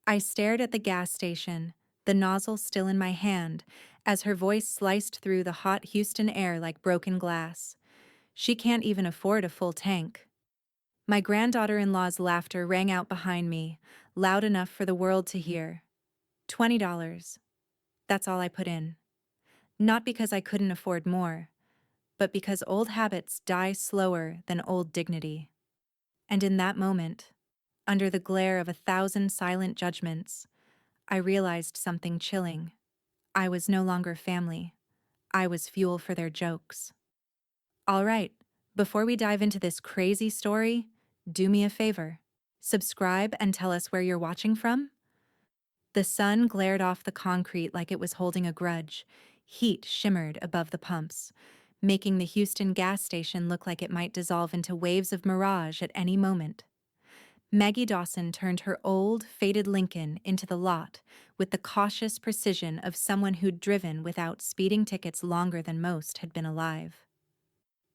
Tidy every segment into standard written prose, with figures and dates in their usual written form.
I stared at the gas station, the nozzle still in my hand, as her voice sliced through the hot Houston air like broken glass. She can't even afford a full tank. My granddaughter-in-law's laughter rang out behind me, loud enough for the world to hear. $20. That's all I put in. Not because I couldn't afford more, but because old habits die slower than old dignity. And in that moment, under the glare of 1,000 silent judgments, I realized something chilling. I was no longer family. I was fuel for their jokes. All right, before we dive into this crazy story, do me a favor. Subscribe and tell us where you're watching from. The sun glared off the concrete like it was holding a grudge. Heat shimmered above the pumps, making the Houston gas station look like it might dissolve into waves of mirage at any moment. Maggie Dawson turned her old, faded Lincoln into the lot with the cautious precision of someone who'd driven without speeding tickets longer than most had been alive.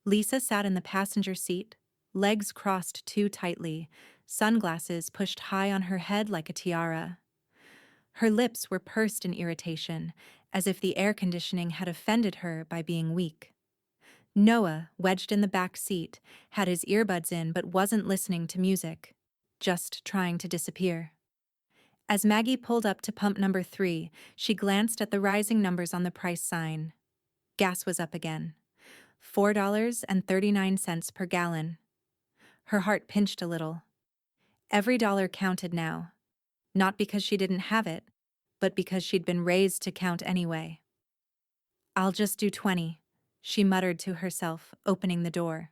Lisa sat in the passenger seat, legs crossed too tightly, sunglasses pushed high on her head like a tiara. Her lips were pursed in irritation, as if the air conditioning had offended her by being weak. Noah, wedged in the back seat, had his earbuds in but wasn't listening to music, just trying to disappear. As Maggie pulled up to pump number 3, she glanced at the rising numbers on the price sign. Gas was up again. $4.39 per gallon. Her heart pinched a little. Every dollar counted now. Not because she didn't have it, but because she'd been raised to count anyway. "I'll just do 20, she muttered to herself, opening the door.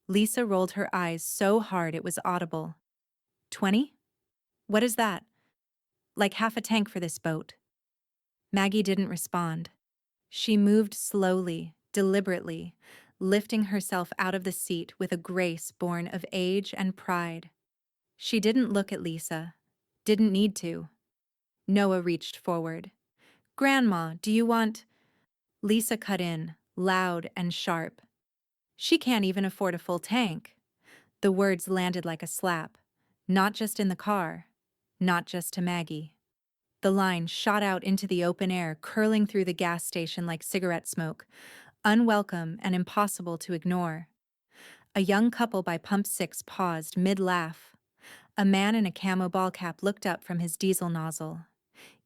Lisa rolled her eyes so hard it was audible. 20? What is that? Like half a tank for this boat." Maggie didn't respond. She moved slowly, deliberately, lifting herself out of the seat with a grace born of age and pride. She didn't look at Lisa. Didn't need to. Noah reached forward. "Grandma, do you want—" Lisa cut in, loud and sharp. "She can't even afford a full tank." The words landed like a slap. Not just in the car. Not just to Maggie. The line shot out into the open air, curling through the gas station like cigarette smoke, unwelcome and impossible to ignore. A young couple by pump 6 paused mid-laugh. A man in a camo ball cap looked up from his diesel nozzle.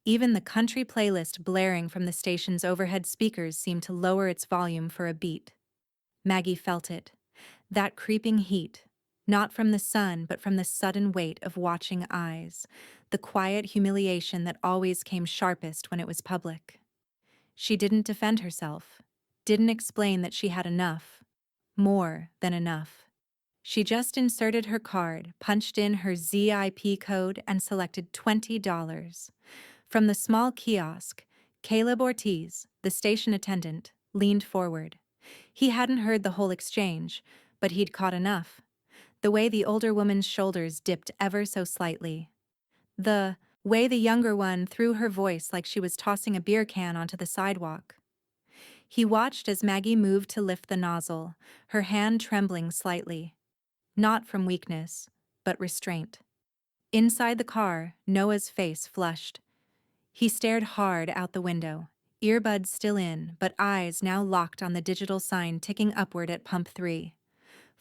Even the country playlist blaring from the station's overhead speakers seemed to lower its volume for a beat. Maggie felt it. That creeping heat. Not from the sun, but from the sudden weight of watching eyes. The quiet humiliation that always came sharpest when it was public. She didn't defend herself. Didn't explain that she had enough. More than enough. She just inserted her card, punched in her ZIP code, and selected $20. From the small kiosk, Caleb Ortiz, the station attendant, leaned forward. He hadn't heard the whole exchange, but he'd caught enough. The way the older woman's shoulders dipped ever so slightly. The way the younger one threw her voice like she was tossing a beer can onto the sidewalk. He watched as Maggie moved to lift the nozzle, her hand trembling slightly. Not from weakness, but restraint. Inside the car, Noah's face flushed. He stared hard out the window, earbuds still in, but eyes now locked on the digital sign ticking upward at pump 3.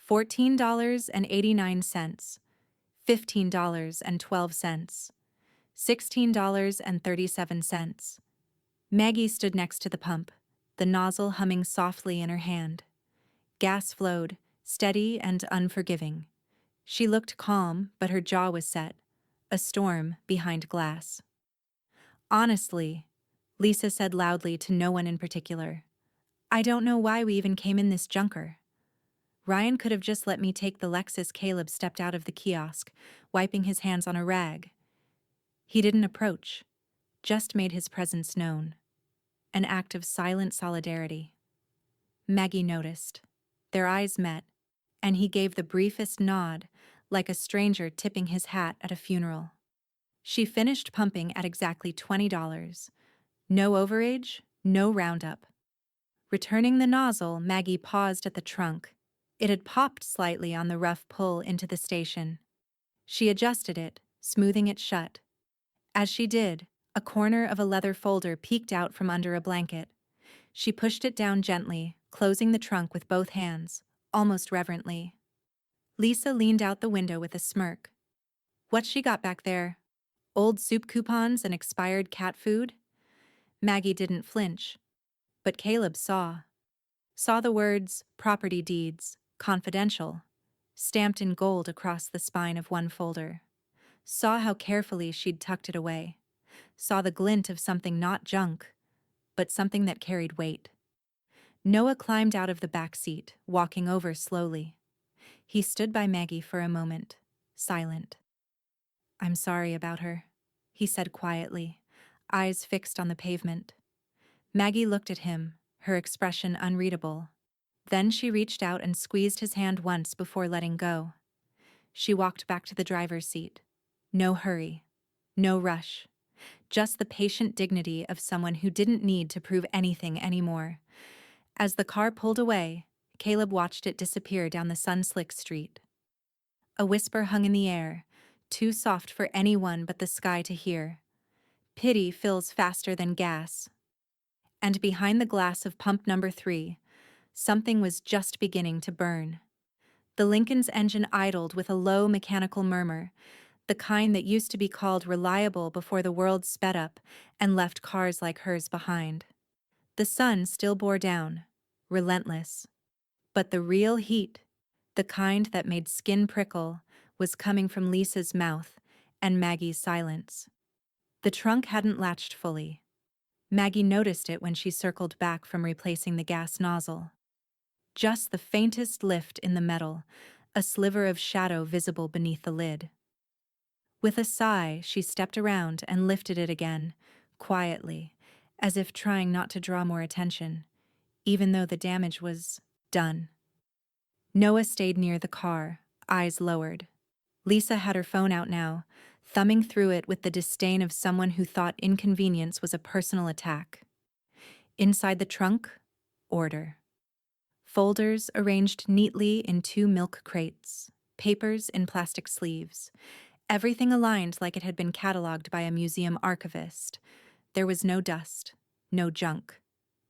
$14.89, $15.12, $16.37. Maggie stood next to the pump, the nozzle humming softly in her hand. Gas flowed, steady and unforgiving. She looked calm, but her jaw was set, a storm behind glass. "Honestly," Lisa said loudly to no one in particular, "I don't know why we even came in this junker. Ryan could have just let me take the Lexus." Caleb stepped out of the kiosk, wiping his hands on a rag. He didn't approach, just made his presence known. An act of silent solidarity. Maggie noticed. Their eyes met, and he gave the briefest nod, like a stranger tipping his hat at a funeral. She finished pumping at exactly $20. No overage, no roundup. Returning the nozzle, Maggie paused at the trunk. It had popped slightly on the rough pull into the station. She adjusted it, smoothing it shut. As she did, a corner of a leather folder peeked out from under a blanket. She pushed it down gently, closing the trunk with both hands, almost reverently. Lisa leaned out the window with a smirk. What's she got back there? Old soup coupons and expired cat food? Maggie didn't flinch. But Caleb saw. Saw the words, property deeds, confidential, stamped in gold across the spine of one folder. Saw how carefully she'd tucked it away. Saw the glint of something not junk, but something that carried weight. Noah climbed out of the back seat, walking over slowly. He stood by Maggie for a moment, silent. "I'm sorry about her," he said quietly, eyes fixed on the pavement. Maggie looked at him, her expression unreadable. Then she reached out and squeezed his hand once before letting go. She walked back to the driver's seat. No hurry, no rush, just the patient dignity of someone who didn't need to prove anything anymore. As the car pulled away, Caleb watched it disappear down the sun-slick street. A whisper hung in the air, too soft for anyone but the sky to hear. Pity fills faster than gas. And behind the glass of pump number 3, something was just beginning to burn. The Lincoln's engine idled with a low mechanical murmur, the kind that used to be called reliable before the world sped up and left cars like hers behind. The sun still bore down, relentless. But the real heat, the kind that made skin prickle, was coming from Lisa's mouth and Maggie's silence. The trunk hadn't latched fully. Maggie noticed it when she circled back from replacing the gas nozzle. Just the faintest lift in the metal, a sliver of shadow visible beneath the lid. With a sigh, she stepped around and lifted it again, quietly, as if trying not to draw more attention, even though the damage was done. Noah stayed near the car, eyes lowered. Lisa had her phone out now, thumbing through it with the disdain of someone who thought inconvenience was a personal attack. Inside the trunk, order. Folders arranged neatly in 2 milk crates, papers in plastic sleeves. Everything aligned like it had been cataloged by a museum archivist. There was no dust, no junk,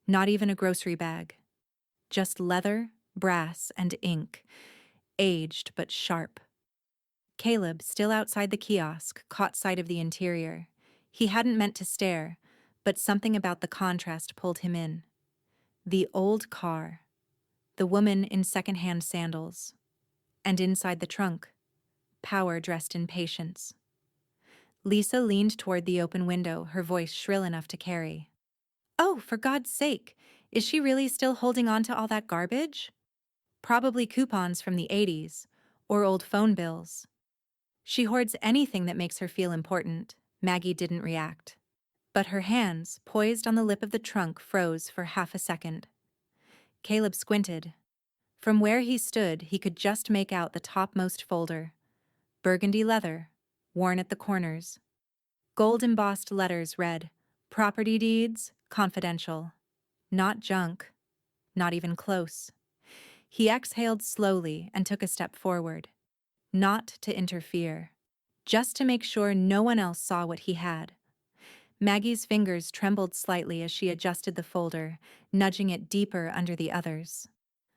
not even a grocery bag. Just leather, brass, and ink, aged but sharp. Caleb, still outside the kiosk, caught sight of the interior. He hadn't meant to stare, but something about the contrast pulled him in. The old car, the woman in second-hand sandals, and inside the trunk, power dressed in patience. Lisa leaned toward the open window, her voice shrill enough to carry. "Oh, for God's sake, is she really still holding on to all that garbage? Probably coupons from the 80s, or old phone bills. She hoards anything that makes her feel important." Maggie didn't react. But her hands, poised on the lip of the trunk, froze for half a second. Caleb squinted. From where he stood, he could just make out the topmost folder. Burgundy leather, worn at the corners. Gold-embossed letters read, "Property deeds, confidential." Not junk. Not even close. He exhaled slowly and took a step forward. Not to interfere. Just to make sure no one else saw what he had. Maggie's fingers trembled slightly as she adjusted the folder, nudging it deeper under the others.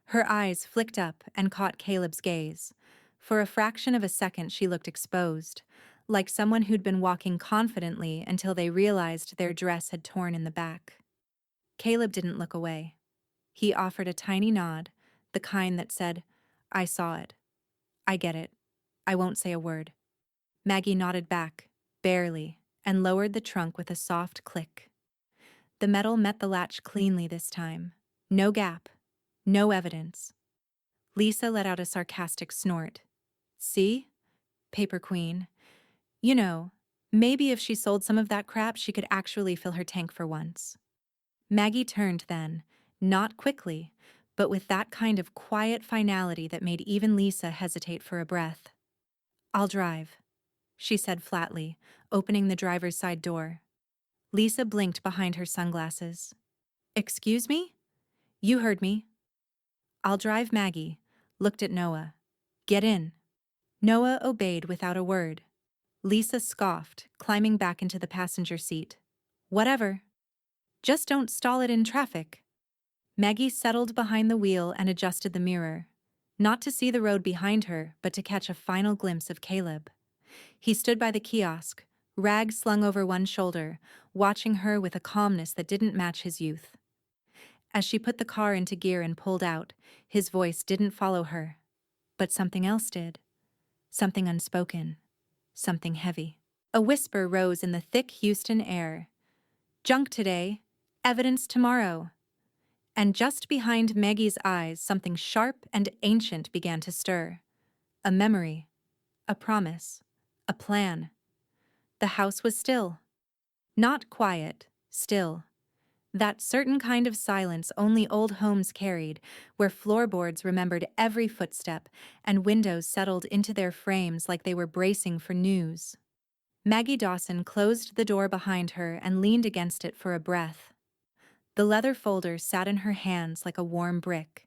Her eyes flicked up and caught Caleb's gaze. For a fraction of a second she looked exposed, like someone who'd been walking confidently until they realized their dress had torn in the back. Caleb didn't look away. He offered a tiny nod, the kind that said, "I saw it. I get it. I won't say a word." Maggie nodded back, barely, and lowered the trunk with a soft click. The metal met the latch cleanly this time. No gap. No evidence. Lisa let out a sarcastic snort. "See? Paper Queen. You know, maybe if she sold some of that crap, she could actually fill her tank for once." Maggie turned then, not quickly, but with that kind of quiet finality that made even Lisa hesitate for a breath. "I'll drive," she said flatly, opening the driver's side door. Lisa blinked behind her sunglasses. "Excuse me? You heard me." "I'll drive." Maggie looked at Noah. "Get in." Noah obeyed without a word. Lisa scoffed, climbing back into the passenger seat. Whatever. Just don't stall it in traffic. Maggie settled behind the wheel and adjusted the mirror, not to see the road behind her, but to catch a final glimpse of Caleb. He stood by the kiosk, rag slung over one shoulder, watching her with a calmness that didn't match his youth. As she put the car into gear and pulled out, his voice didn't follow her. But something else did. Something unspoken. Something heavy. A whisper rose in the thick Houston air. Junk today, evidence tomorrow. And just behind Maggie's eyes, something sharp and ancient began to stir. A memory. A promise. A plan. The house was still. Not quiet, still. That certain kind of silence only old homes carried, where floorboards remembered every footstep and windows settled into their frames like they were bracing for news. Maggie Dawson closed the door behind her and leaned against it for a breath. The leather folder sat in her hands like a warm brick,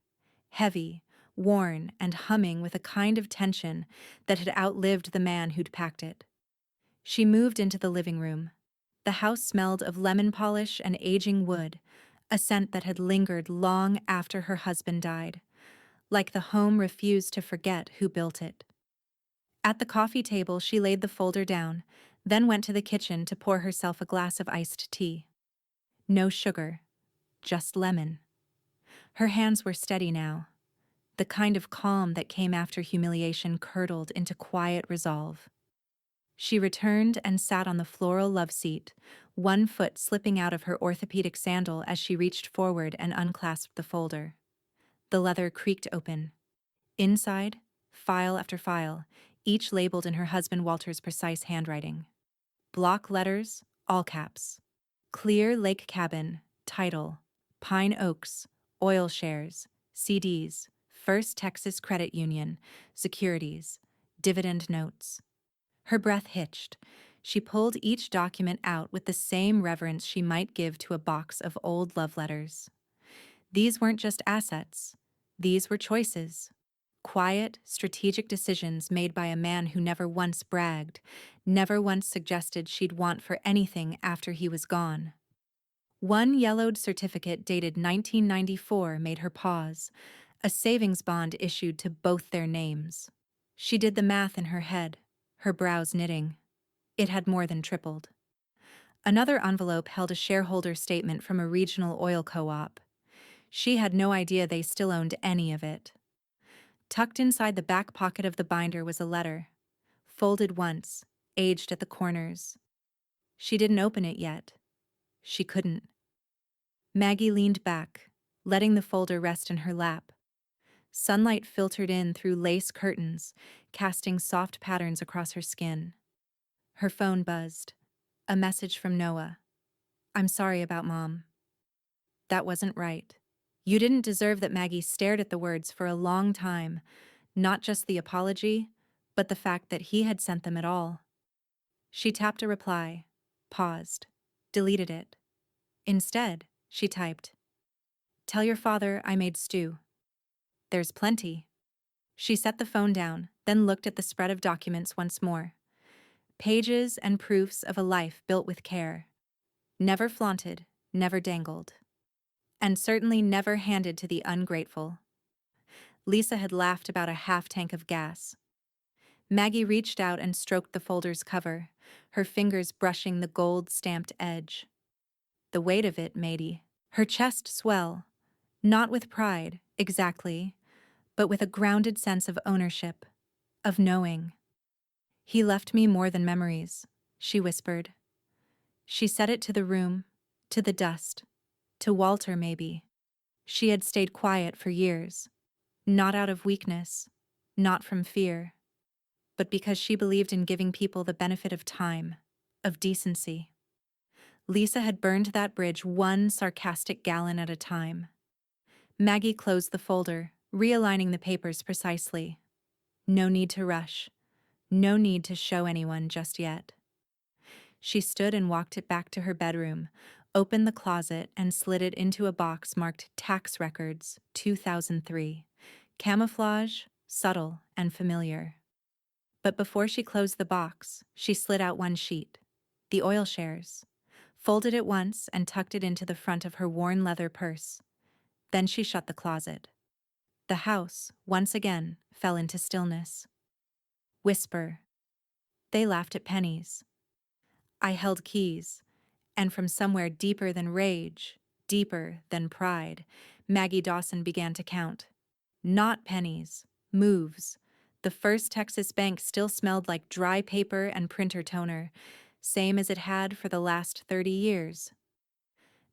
heavy, worn, and humming with a kind of tension that had outlived the man who'd packed it. She moved into the living room. The house smelled of lemon polish and aging wood, a scent that had lingered long after her husband died, like the home refused to forget who built it. At the coffee table, she laid the folder down, then went to the kitchen to pour herself a glass of iced tea. No sugar, just lemon. Her hands were steady now. The kind of calm that came after humiliation curdled into quiet resolve. She returned and sat on the floral love seat, one foot slipping out of her orthopedic sandal as she reached forward and unclasped the folder. The leather creaked open. Inside, file after file, each labeled in her husband Walter's precise handwriting. Block letters, all caps. Clear Lake Cabin, title, Pine Oaks, oil shares, CDs, First Texas Credit Union, securities, dividend notes. Her breath hitched. She pulled each document out with the same reverence she might give to a box of old love letters. These weren't just assets. These were choices. Quiet, strategic decisions made by a man who never once bragged, never once suggested she'd want for anything after he was gone. One yellowed certificate dated 1994 made her pause, a savings bond issued to both their names. She did the math in her head, her brows knitting. It had more than tripled. Another envelope held a shareholder statement from a regional oil co-op. She had no idea they still owned any of it. Tucked inside the back pocket of the binder was a letter, folded once, aged at the corners. She didn't open it yet. She couldn't. Maggie leaned back, letting the folder rest in her lap. Sunlight filtered in through lace curtains, casting soft patterns across her skin. Her phone buzzed. A message from Noah. I'm sorry about Mom. That wasn't right. You didn't deserve that. Maggie stared at the words for a long time, not just the apology, but the fact that he had sent them at all. She tapped a reply, paused, deleted it. Instead, she typed, "Tell your father I made stew. There's plenty." She set the phone down, then looked at the spread of documents once more. Pages and proofs of a life built with care. Never flaunted, never dangled. And certainly never handed to the ungrateful. Lisa had laughed about a half tank of gas. Maggie reached out and stroked the folder's cover, her fingers brushing the gold-stamped edge. The weight of it made her chest swell, not with pride, exactly, but with a grounded sense of ownership, of knowing. He left me more than memories, she whispered. She set it to the room, to the dust, to Walter maybe. She had stayed quiet for years, not out of weakness, not from fear, but because she believed in giving people the benefit of time, of decency. Lisa had burned that bridge one sarcastic gallon at a time. Maggie closed the folder, realigning the papers precisely. No need to rush. No need to show anyone just yet. She stood and walked it back to her bedroom, opened the closet and slid it into a box marked Tax Records, 2003. Camouflage, subtle and familiar. But before she closed the box, she slid out one sheet. the oil shares, folded it once and tucked it into the front of her worn leather purse. Then she shut the closet. The house, once again, fell into stillness. Whisper. They laughed at pennies. I held keys, and from somewhere deeper than rage, deeper than pride, Maggie Dawson began to count. Not pennies, moves. The First Texas Bank still smelled like dry paper and printer toner, same as it had for the last 30 years.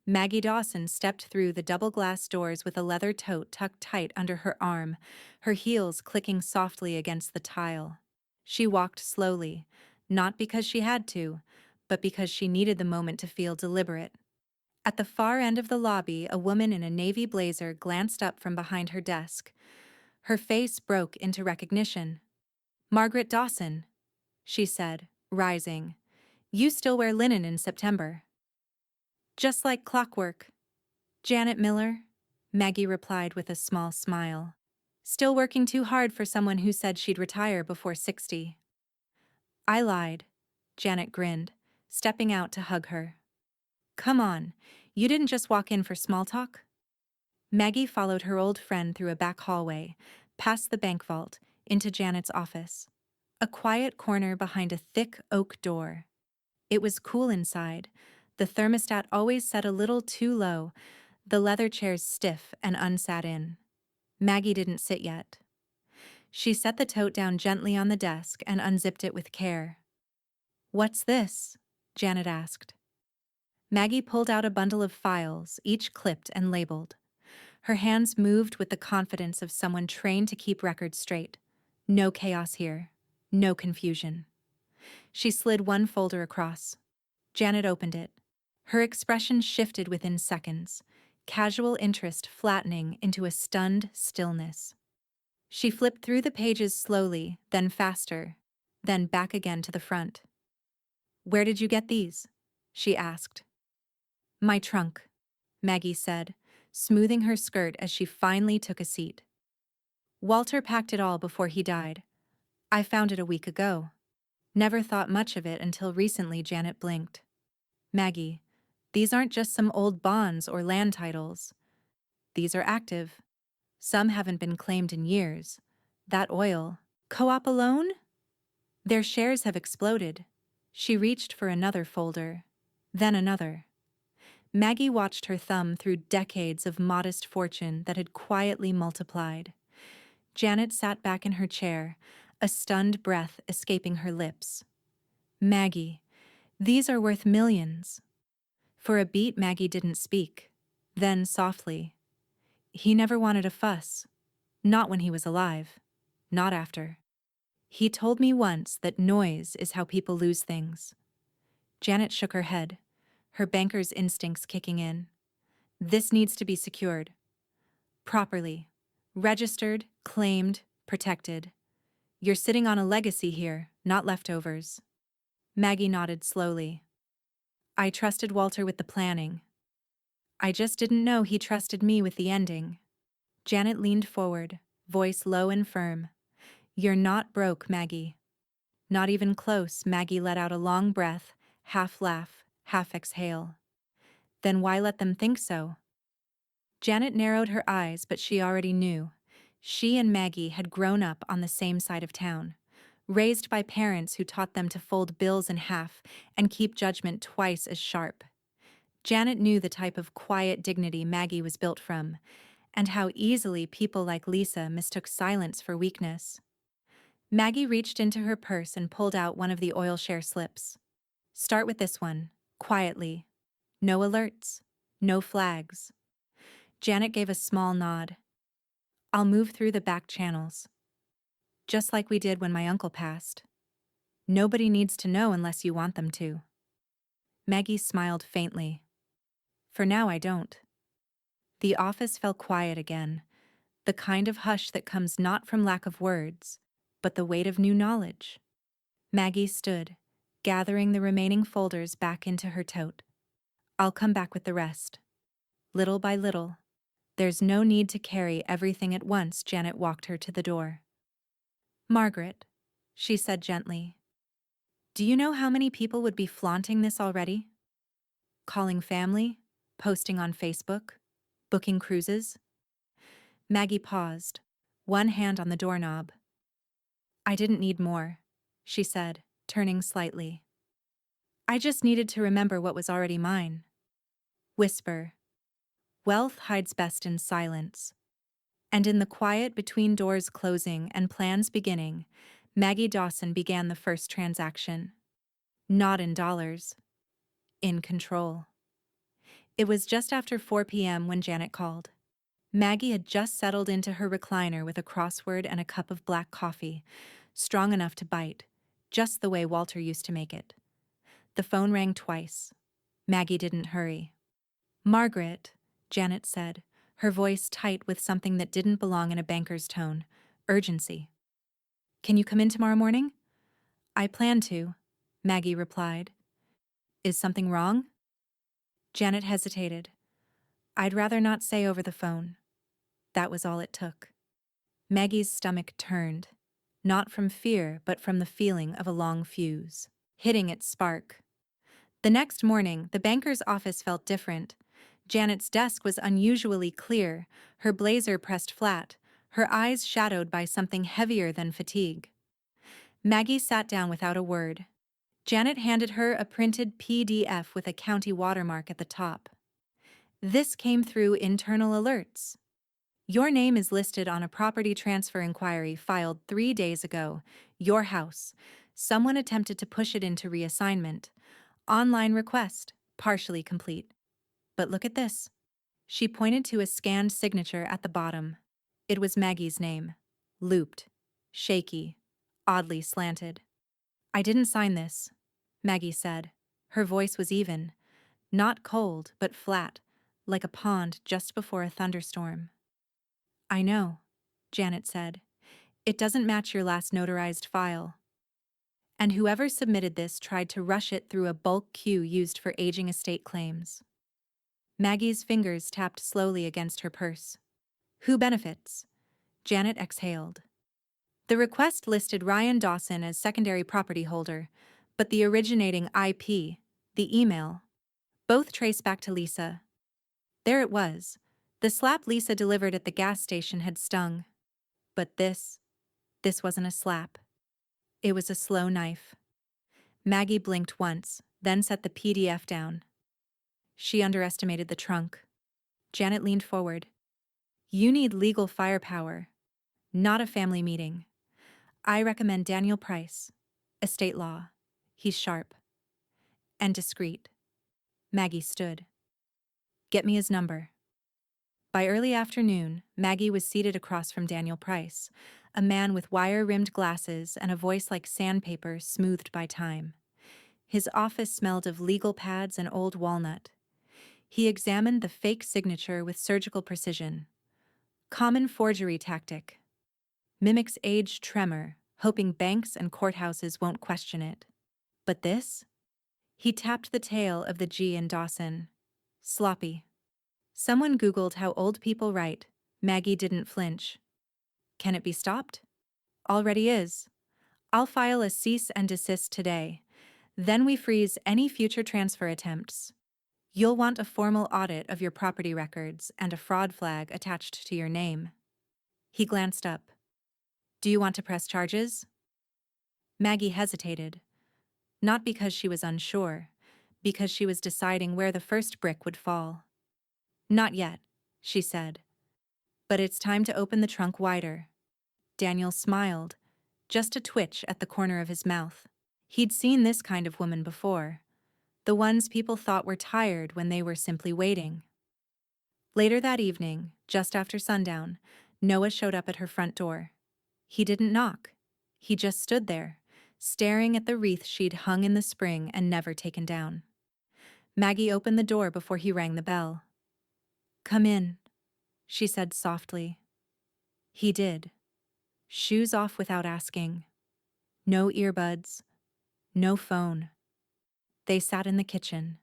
Maggie Dawson stepped through the double-glass doors with a leather tote tucked tight under her arm, her heels clicking softly against the tile. She walked slowly, not because she had to, but because she needed the moment to feel deliberate. At the far end of the lobby, a woman in a navy blazer glanced up from behind her desk. Her face broke into recognition. "Margaret Dawson," she said, rising. "You still wear linen in September." "Just like clockwork." "Janet Miller," Maggie replied with a small smile. "Still working too hard for someone who said she'd retire before 60. "I lied," Janet grinned, stepping out to hug her. "Come on, you didn't just walk in for small talk?" Maggie followed her old friend through a back hallway, past the bank vault, into Janet's office. A quiet corner behind a thick oak door. It was cool inside, the thermostat always set a little too low, the leather chairs stiff and unsat in. Maggie didn't sit yet. She set the tote down gently on the desk and unzipped it with care. "What's this?" Janet asked. Maggie pulled out a bundle of files, each clipped and labeled. Her hands moved with the confidence of someone trained to keep records straight. No chaos here. No confusion. She slid one folder across. Janet opened it. Her expression shifted within seconds, casual interest flattening into a stunned stillness. She flipped through the pages slowly, then faster, then back again to the front. "Where did you get these?" she asked. "My trunk," Maggie said, smoothing her skirt as she finally took a seat. "Walter packed it all before he died. I found it a week ago." Never thought much of it until recently. Janet blinked. "Maggie, these aren't just some old bonds or land titles. These are active. Some haven't been claimed in years. That oil. Co-op alone? Their shares have exploded." She reached for another folder, then another. Maggie watched her thumb through decades of modest fortune that had quietly multiplied. Janet sat back in her chair, a stunned breath escaping her lips. "Maggie, these are worth millions." For a beat, Maggie didn't speak. Then, softly, "He never wanted a fuss. Not when he was alive. Not after. He told me once that noise is how people lose things." Janet shook her head, her banker's instincts kicking in. "This needs to be secured. Properly. Registered, claimed, protected. You're sitting on a legacy here, not leftovers." Maggie nodded slowly. "I trusted Walter with the planning. I just didn't know he trusted me with the ending." Janet leaned forward, voice low and firm. "You're not broke, Maggie." "Not even close." Maggie let out a long breath, half laugh, half exhale. "Then why let them think so?" Janet narrowed her eyes, but she already knew. She and Maggie had grown up on the same side of town, raised by parents who taught them to fold bills in half and keep judgment twice as sharp. Janet knew the type of quiet dignity Maggie was built from, and how easily people like Lisa mistook silence for weakness. Maggie reached into her purse and pulled out one of the oil share slips. "Start with this one, quietly. No alerts, no flags." Janet gave a small nod. "I'll move through the back channels. Just like we did when my uncle passed. Nobody needs to know unless you want them to." Maggie smiled faintly. "For now, I don't." The office fell quiet again, the kind of hush that comes not from lack of words, but the weight of new knowledge. Maggie stood, gathering the remaining folders back into her tote. "I'll come back with the rest. Little by little. There's no need to carry everything at once." Janet walked her to the door. "Margaret," she said gently, Do you know how many people would be flaunting this already? Calling family, posting on Facebook, booking cruises? Maggie paused, one hand on the doorknob. I didn't need more, she said, turning slightly. I just needed to remember what was already mine. Whisper. Wealth hides best in silence. And in the quiet between doors closing and plans beginning, Maggie Dawson began the first transaction. Not in dollars. In control. It was just after 4 p.m. when Janet called. Maggie had just settled into her recliner with a crossword and a cup of black coffee, strong enough to bite, just the way Walter used to make it. The phone rang twice. Maggie didn't hurry. Margaret, Janet said, her voice tight with something that didn't belong in a banker's tone. Urgency. Can you come in tomorrow morning? I plan to, Maggie replied. Is something wrong? Janet hesitated. I'd rather not say over the phone. That was all it took. Maggie's stomach turned, not from fear but from the feeling of a long fuse, hitting its spark. The next morning, the banker's office felt different. Janet's desk was unusually clear, her blazer pressed flat, her eyes shadowed by something heavier than fatigue. Maggie sat down without a word. Janet handed her a printed PDF with a county watermark at the top. This came through internal alerts. Your name is listed on a property transfer inquiry filed 3 days ago. Your house. Someone attempted to push it into reassignment. Online request, partially complete. But look at this. She pointed to a scanned signature at the bottom. It was Maggie's name. Looped. Shaky. Oddly slanted. I didn't sign this, Maggie said. Her voice was even. Not cold, but flat, like a pond just before a thunderstorm. I know, Janet said. It doesn't match your last notarized file. And whoever submitted this tried to rush it through a bulk queue used for aging estate claims. Maggie's fingers tapped slowly against her purse. Who benefits? Janet exhaled. The request listed Ryan Dawson as secondary property holder, but the originating IP, the email, both trace back to Lisa. There it was. The slap Lisa delivered at the gas station had stung. But this wasn't a slap. It was a slow knife. Maggie blinked once, then set the PDF down. She underestimated the trunk. Janet leaned forward. You need legal firepower, not a family meeting. I recommend Daniel Price. Estate law. He's sharp. And discreet. Maggie stood. Get me his number. By early afternoon, Maggie was seated across from Daniel Price, a man with wire-rimmed glasses and a voice like sandpaper smoothed by time. His office smelled of legal pads and old walnut. He examined the fake signature with surgical precision. Common forgery tactic. Mimics aged tremor, hoping banks and courthouses won't question it. But this? He tapped the tail of the G in Dawson. Sloppy. Someone Googled how old people write. Maggie didn't flinch. Can it be stopped? Already is. I'll file a cease and desist today. Then we freeze any future transfer attempts. You'll want a formal audit of your property records and a fraud flag attached to your name. He glanced up. Do you want to press charges? Maggie hesitated. Not because she was unsure, because she was deciding where the first brick would fall. Not yet, she said. But it's time to open the trunk wider. Daniel smiled, just a twitch at the corner of his mouth. He'd seen this kind of woman before, the ones people thought were tired when they were simply waiting. Later that evening, just after sundown, Noah showed up at her front door. He didn't knock. He just stood there, staring at the wreath she'd hung in the spring and never taken down. Maggie opened the door before he rang the bell. Come in, she said softly. He did. Shoes off without asking. No earbuds. No phone. They sat in the kitchen.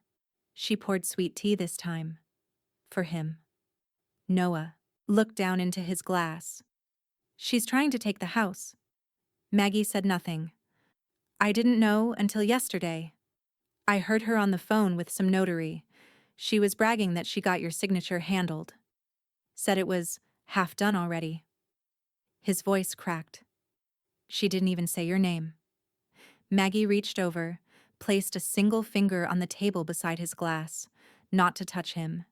She poured sweet tea this time. For him. Noah looked down into his glass. She's trying to take the house. Maggie said nothing. I didn't know until yesterday. I heard her on the phone with some notary. She was bragging that she got your signature handled. Said it was half done already. His voice cracked. She didn't even say your name. Maggie reached over, placed a single finger on the table beside his glass, not to touch him,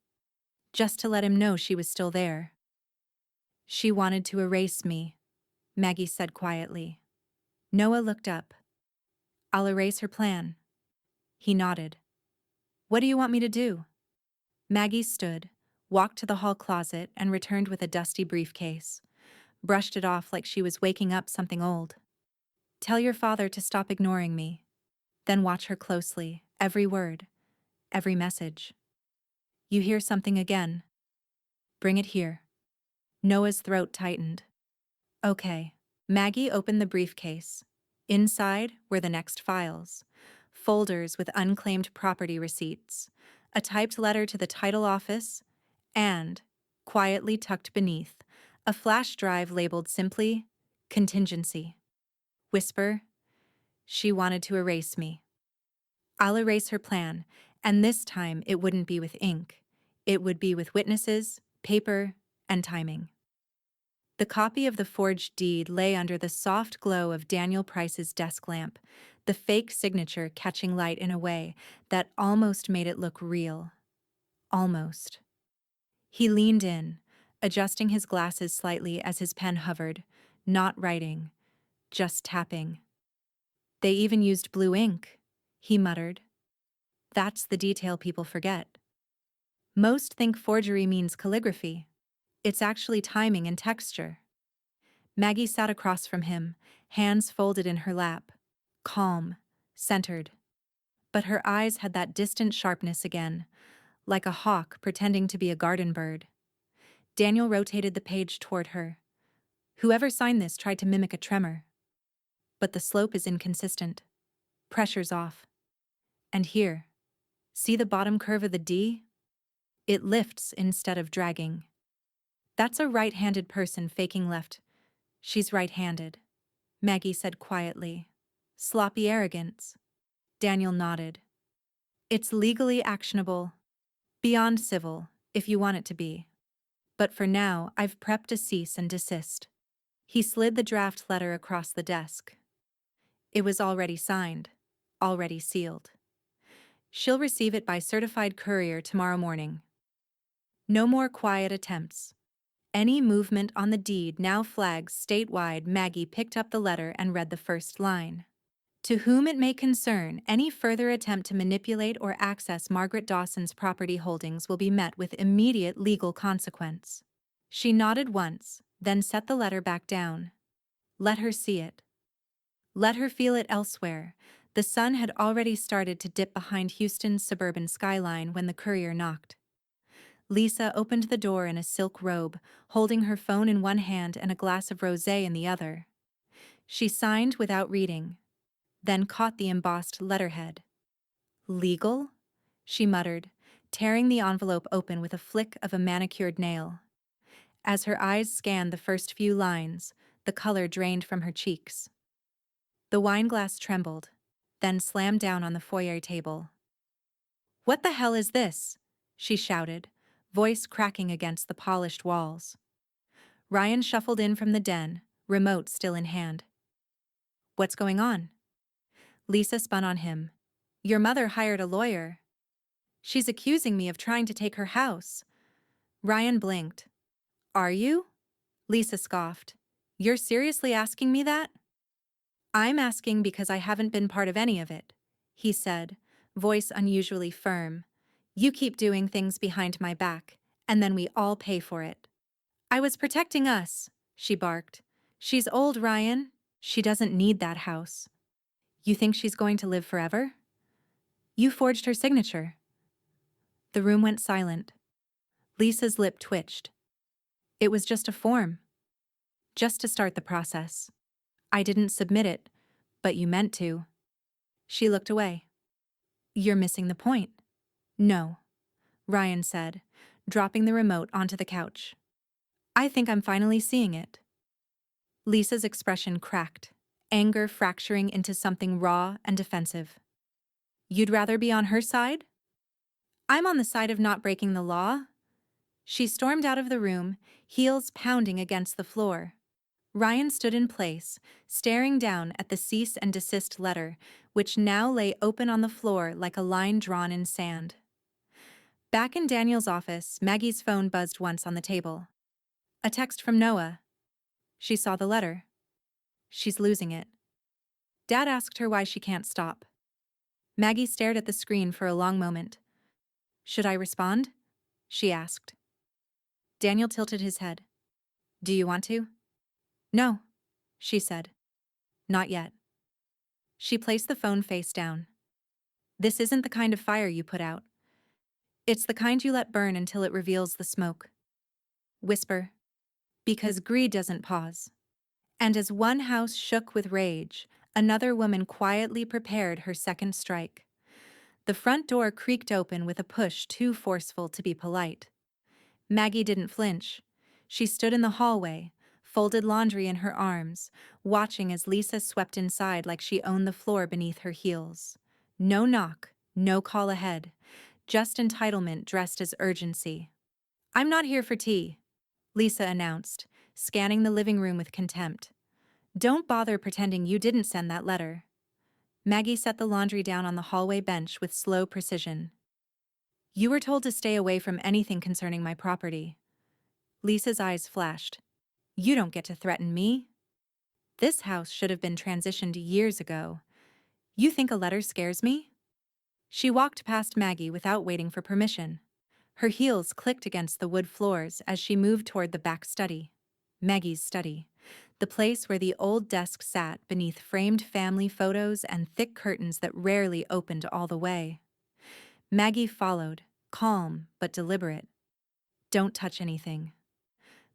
just to let him know she was still there. She wanted to erase me, Maggie said quietly. Noah looked up. I'll erase her plan. He nodded. What do you want me to do? Maggie stood, walked to the hall closet, and returned with a dusty briefcase. Brushed it off like she was waking up something old. Tell your father to stop ignoring me. Then watch her closely, every word, every message. You hear something again. Bring it here. Noah's throat tightened. Okay. Maggie opened the briefcase. Inside were the next files. Folders with unclaimed property receipts, a typed letter to the title office, and, quietly tucked beneath, a flash drive labeled simply, Contingency. Whisper, she wanted to erase me. I'll erase her plan, and this time it wouldn't be with ink. It would be with witnesses, paper, and timing. The copy of the forged deed lay under the soft glow of Daniel Price's desk lamp, the fake signature catching light in a way that almost made it look real. Almost. He leaned in, adjusting his glasses slightly as his pen hovered, not writing, just tapping. They even used blue ink, he muttered. That's the detail people forget. Most think forgery means calligraphy. It's actually timing and texture. Maggie sat across from him, hands folded in her lap, calm, centered. But her eyes had that distant sharpness again, like a hawk pretending to be a garden bird. Daniel rotated the page toward her. Whoever signed this tried to mimic a tremor. But the slope is inconsistent. Pressure's off. And here, see the bottom curve of the D? It lifts instead of dragging. That's a right-handed person faking left. She's right-handed, Maggie said quietly. Sloppy arrogance. Daniel nodded. It's legally actionable. Beyond civil, if you want it to be. But for now, I've prepped a cease and desist. He slid the draft letter across the desk. It was already signed, already sealed. She'll receive it by certified courier tomorrow morning. No more quiet attempts. Any movement on the deed now flags statewide. Maggie picked up the letter and read the first line. To whom it may concern, any further attempt to manipulate or access Margaret Dawson's property holdings will be met with immediate legal consequence. She nodded once, then set the letter back down. Let her see it. Let her feel it elsewhere. The sun had already started to dip behind Houston's suburban skyline when the courier knocked. Lisa opened the door in a silk robe, holding her phone in one hand and a glass of rosé in the other. She signed without reading, then caught the embossed letterhead. Legal? She muttered, tearing the envelope open with a flick of a manicured nail. As her eyes scanned the first few lines, the color drained from her cheeks. The wineglass trembled, then slammed down on the foyer table. What the hell is this? She shouted, voice cracking against the polished walls. Ryan shuffled in from the den, remote still in hand. What's going on? Lisa spun on him. Your mother hired a lawyer. She's accusing me of trying to take her house. Ryan blinked. Are you? Lisa scoffed. You're seriously asking me that? I'm asking because I haven't been part of any of it, he said, voice unusually firm. You keep doing things behind my back, and then we all pay for it. I was protecting us, she barked. She's old, Ryan. She doesn't need that house. You think she's going to live forever? You forged her signature. The room went silent. Lisa's lip twitched. It was just a form. Just to start the process. I didn't submit it, but you meant to. She looked away. You're missing the point. No, Ryan said, dropping the remote onto the couch. I think I'm finally seeing it. Lisa's expression cracked. anger fracturing into something raw and defensive. You'd rather be on her side? I'm on the side of not breaking the law. She stormed out of the room, heels pounding against the floor. Ryan stood in place, staring down at the cease and desist letter, which now lay open on the floor like a line drawn in sand. Back in Daniel's office, Maggie's phone buzzed once on the table. A text from Noah. She saw the letter. She's losing it. Dad asked her why she can't stop. Maggie stared at the screen for a long moment. Should I respond? She asked. Daniel tilted his head. Do you want to? No, she said. Not yet. She placed the phone face down. This isn't the kind of fire you put out. It's the kind you let burn until it reveals the smoke. Whisper. Because greed doesn't pause. And as one house shook with rage, another woman quietly prepared her second strike. The front door creaked open with a push too forceful to be polite. Maggie didn't flinch. She stood in the hallway, folded laundry in her arms, watching as Lisa swept inside like she owned the floor beneath her heels. No knock, no call ahead, just entitlement dressed as urgency. I'm not here for tea, Lisa announced, scanning the living room with contempt. Don't bother pretending you didn't send that letter. Maggie set the laundry down on the hallway bench with slow precision. You were told to stay away from anything concerning my property. Lisa's eyes flashed. You don't get to threaten me. This house should have been transitioned years ago. You think a letter scares me? She walked past Maggie without waiting for permission. Her heels clicked against the wood floors as she moved toward the back study. Maggie's study. The place where the old desk sat beneath framed family photos and thick curtains that rarely opened all the way. Maggie followed, calm but deliberate. Don't touch anything.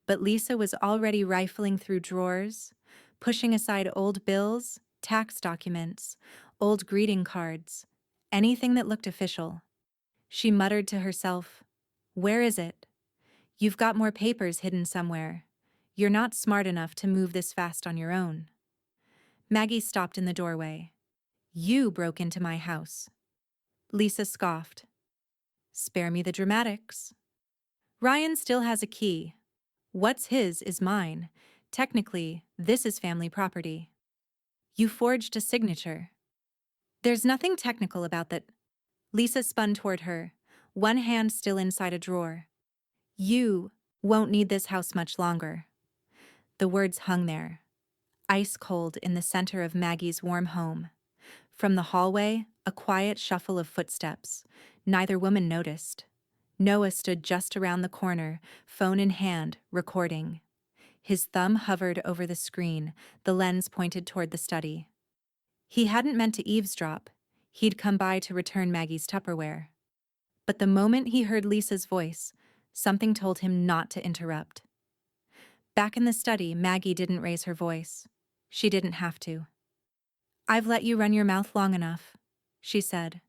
But Lisa was already rifling through drawers, pushing aside old bills, tax documents, old greeting cards, anything that looked official. She muttered to herself, Where is it? You've got more papers hidden somewhere. You're not smart enough to move this fast on your own. Maggie stopped in the doorway. You broke into my house. Lisa scoffed. Spare me the dramatics. Ryan still has a key. What's his is mine. Technically, this is family property. You forged a signature. There's nothing technical about that. Lisa spun toward her, one hand still inside a drawer. You won't need this house much longer. The words hung there, ice cold in the center of Maggie's warm home. From the hallway, a quiet shuffle of footsteps. Neither woman noticed. Noah stood just around the corner, phone in hand, recording. His thumb hovered over the screen, the lens pointed toward the study. He hadn't meant to eavesdrop. He'd come by to return Maggie's Tupperware. But the moment he heard Lisa's voice, something told him not to interrupt. Back in the study, Maggie didn't raise her voice. She didn't have to. I've let you run your mouth long enough, she said.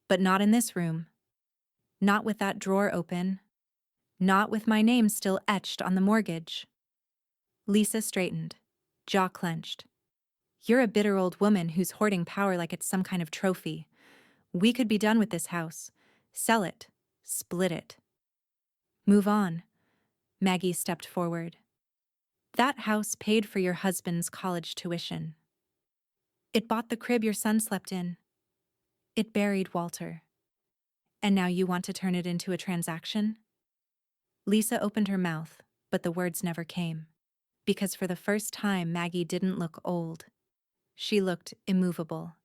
But not in this room. Not with that drawer open. Not with my name still etched on the mortgage. Lisa straightened, jaw clenched. You're a bitter old woman who's hoarding power like it's some kind of trophy. We could be done with this house. Sell it. Split it. Move on. Maggie stepped forward. That house paid for your husband's college tuition. It bought the crib your son slept in. It buried Walter. And now you want to turn it into a transaction? Lisa opened her mouth, but the words never came. Because for the first time, Maggie didn't look old. She looked immovable,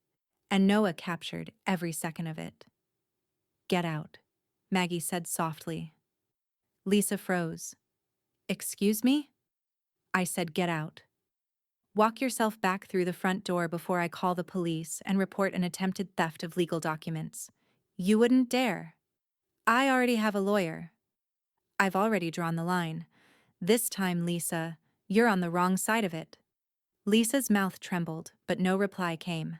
and Noah captured every second of it. Get out, Maggie said softly. Lisa froze. Excuse me? I said get out. Walk yourself back through the front door before I call the police and report an attempted theft of legal documents. You wouldn't dare. I already have a lawyer. I've already drawn the line. This time, Lisa, you're on the wrong side of it. Lisa's mouth trembled, but no reply came.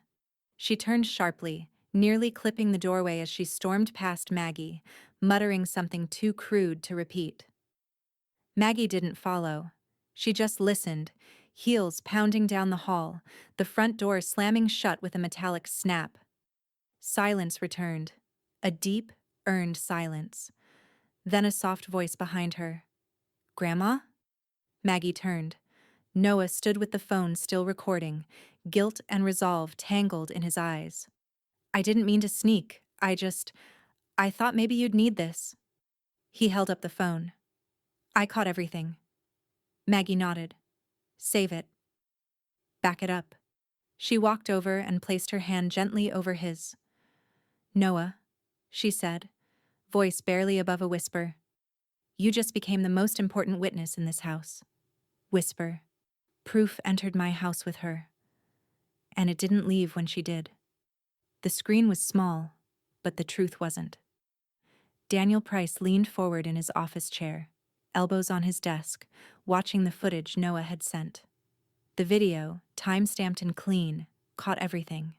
She turned sharply, nearly clipping the doorway as she stormed past Maggie, muttering something too crude to repeat. Maggie didn't follow. She just listened, heels pounding down the hall, the front door slamming shut with a metallic snap. Silence returned. A deep, earned silence. Then a soft voice behind her. "Grandma?" Maggie turned. Noah stood with the phone still recording, guilt and resolve tangled in his eyes. "I didn't mean to sneak. I thought maybe you'd need this." He held up the phone. "I caught everything." Maggie nodded. "Save it. Back it up." She walked over and placed her hand gently over his. "Noah," she said, voice barely above a whisper, "you just became the most important witness in this house." Whisper. "Proof entered my house with her. And it didn't leave when she did." The screen was small, but the truth wasn't. Daniel Price leaned forward in his office chair, elbows on his desk, watching the footage Noah had sent. The video, time-stamped and clean, caught everything.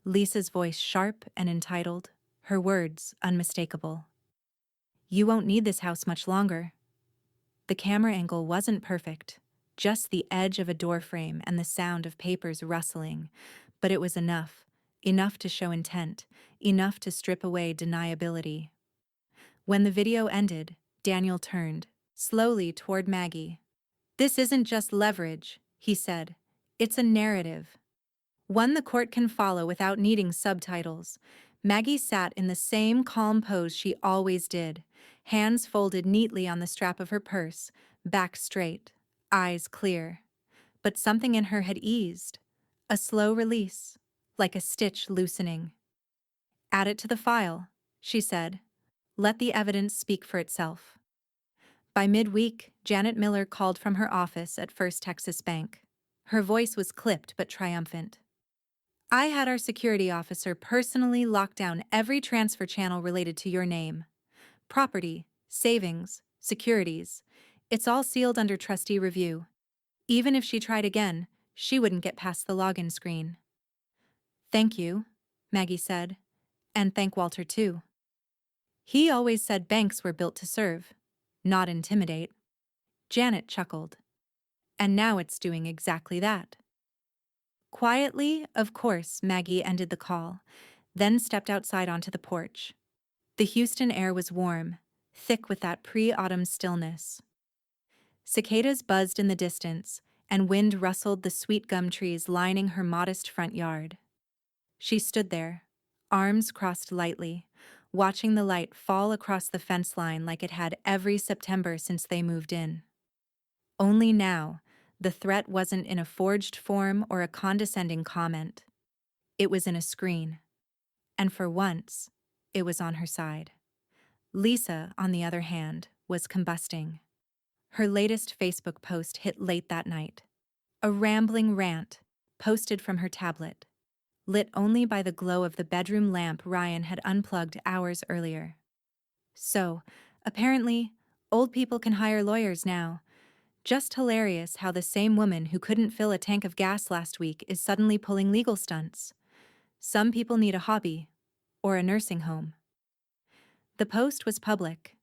Lisa's voice sharp and entitled, her words unmistakable. "You won't need this house much longer." The camera angle wasn't perfect, just the edge of a doorframe and the sound of papers rustling, but it was enough to show intent, enough to strip away deniability. When the video ended, Daniel turned, slowly toward Maggie. "This isn't just leverage," he said. "It's a narrative. One the court can follow without needing subtitles." Maggie sat in the same calm pose she always did, hands folded neatly on the strap of her purse, back straight, eyes clear. But something in her had eased, a slow release, like a stitch loosening. "Add it to the file," she said. "Let the evidence speak for itself." By midweek, Janet Miller called from her office at First Texas Bank. Her voice was clipped but triumphant. "I had our security officer personally lock down every transfer channel related to your name. Property, savings, securities. It's all sealed under trustee review. Even if she tried again, she wouldn't get past the login screen." "Thank you," Maggie said. "And thank Walter too. He always said banks were built to serve, not intimidate." Janet chuckled. "And now it's doing exactly that." Quietly, of course, Maggie ended the call, then stepped outside onto the porch. The Houston air was warm, thick with that pre-autumn stillness. Cicadas buzzed in the distance, and wind rustled the sweet gum trees lining her modest front yard. She stood there, arms crossed lightly, watching the light fall across the fence line like it had every September since they moved in. Only now, the threat wasn't in a forged form or a condescending comment. It was in a screen. And for once, it was on her side. Lisa, on the other hand, was combusting. Her latest Facebook post hit late that night. A rambling rant, posted from her tablet, lit only by the glow of the bedroom lamp Ryan had unplugged hours earlier. "So, apparently, old people can hire lawyers now. Just hilarious how the same woman who couldn't fill a tank of gas last week is suddenly pulling legal stunts. Some people need a hobby, or a nursing home." The post was public.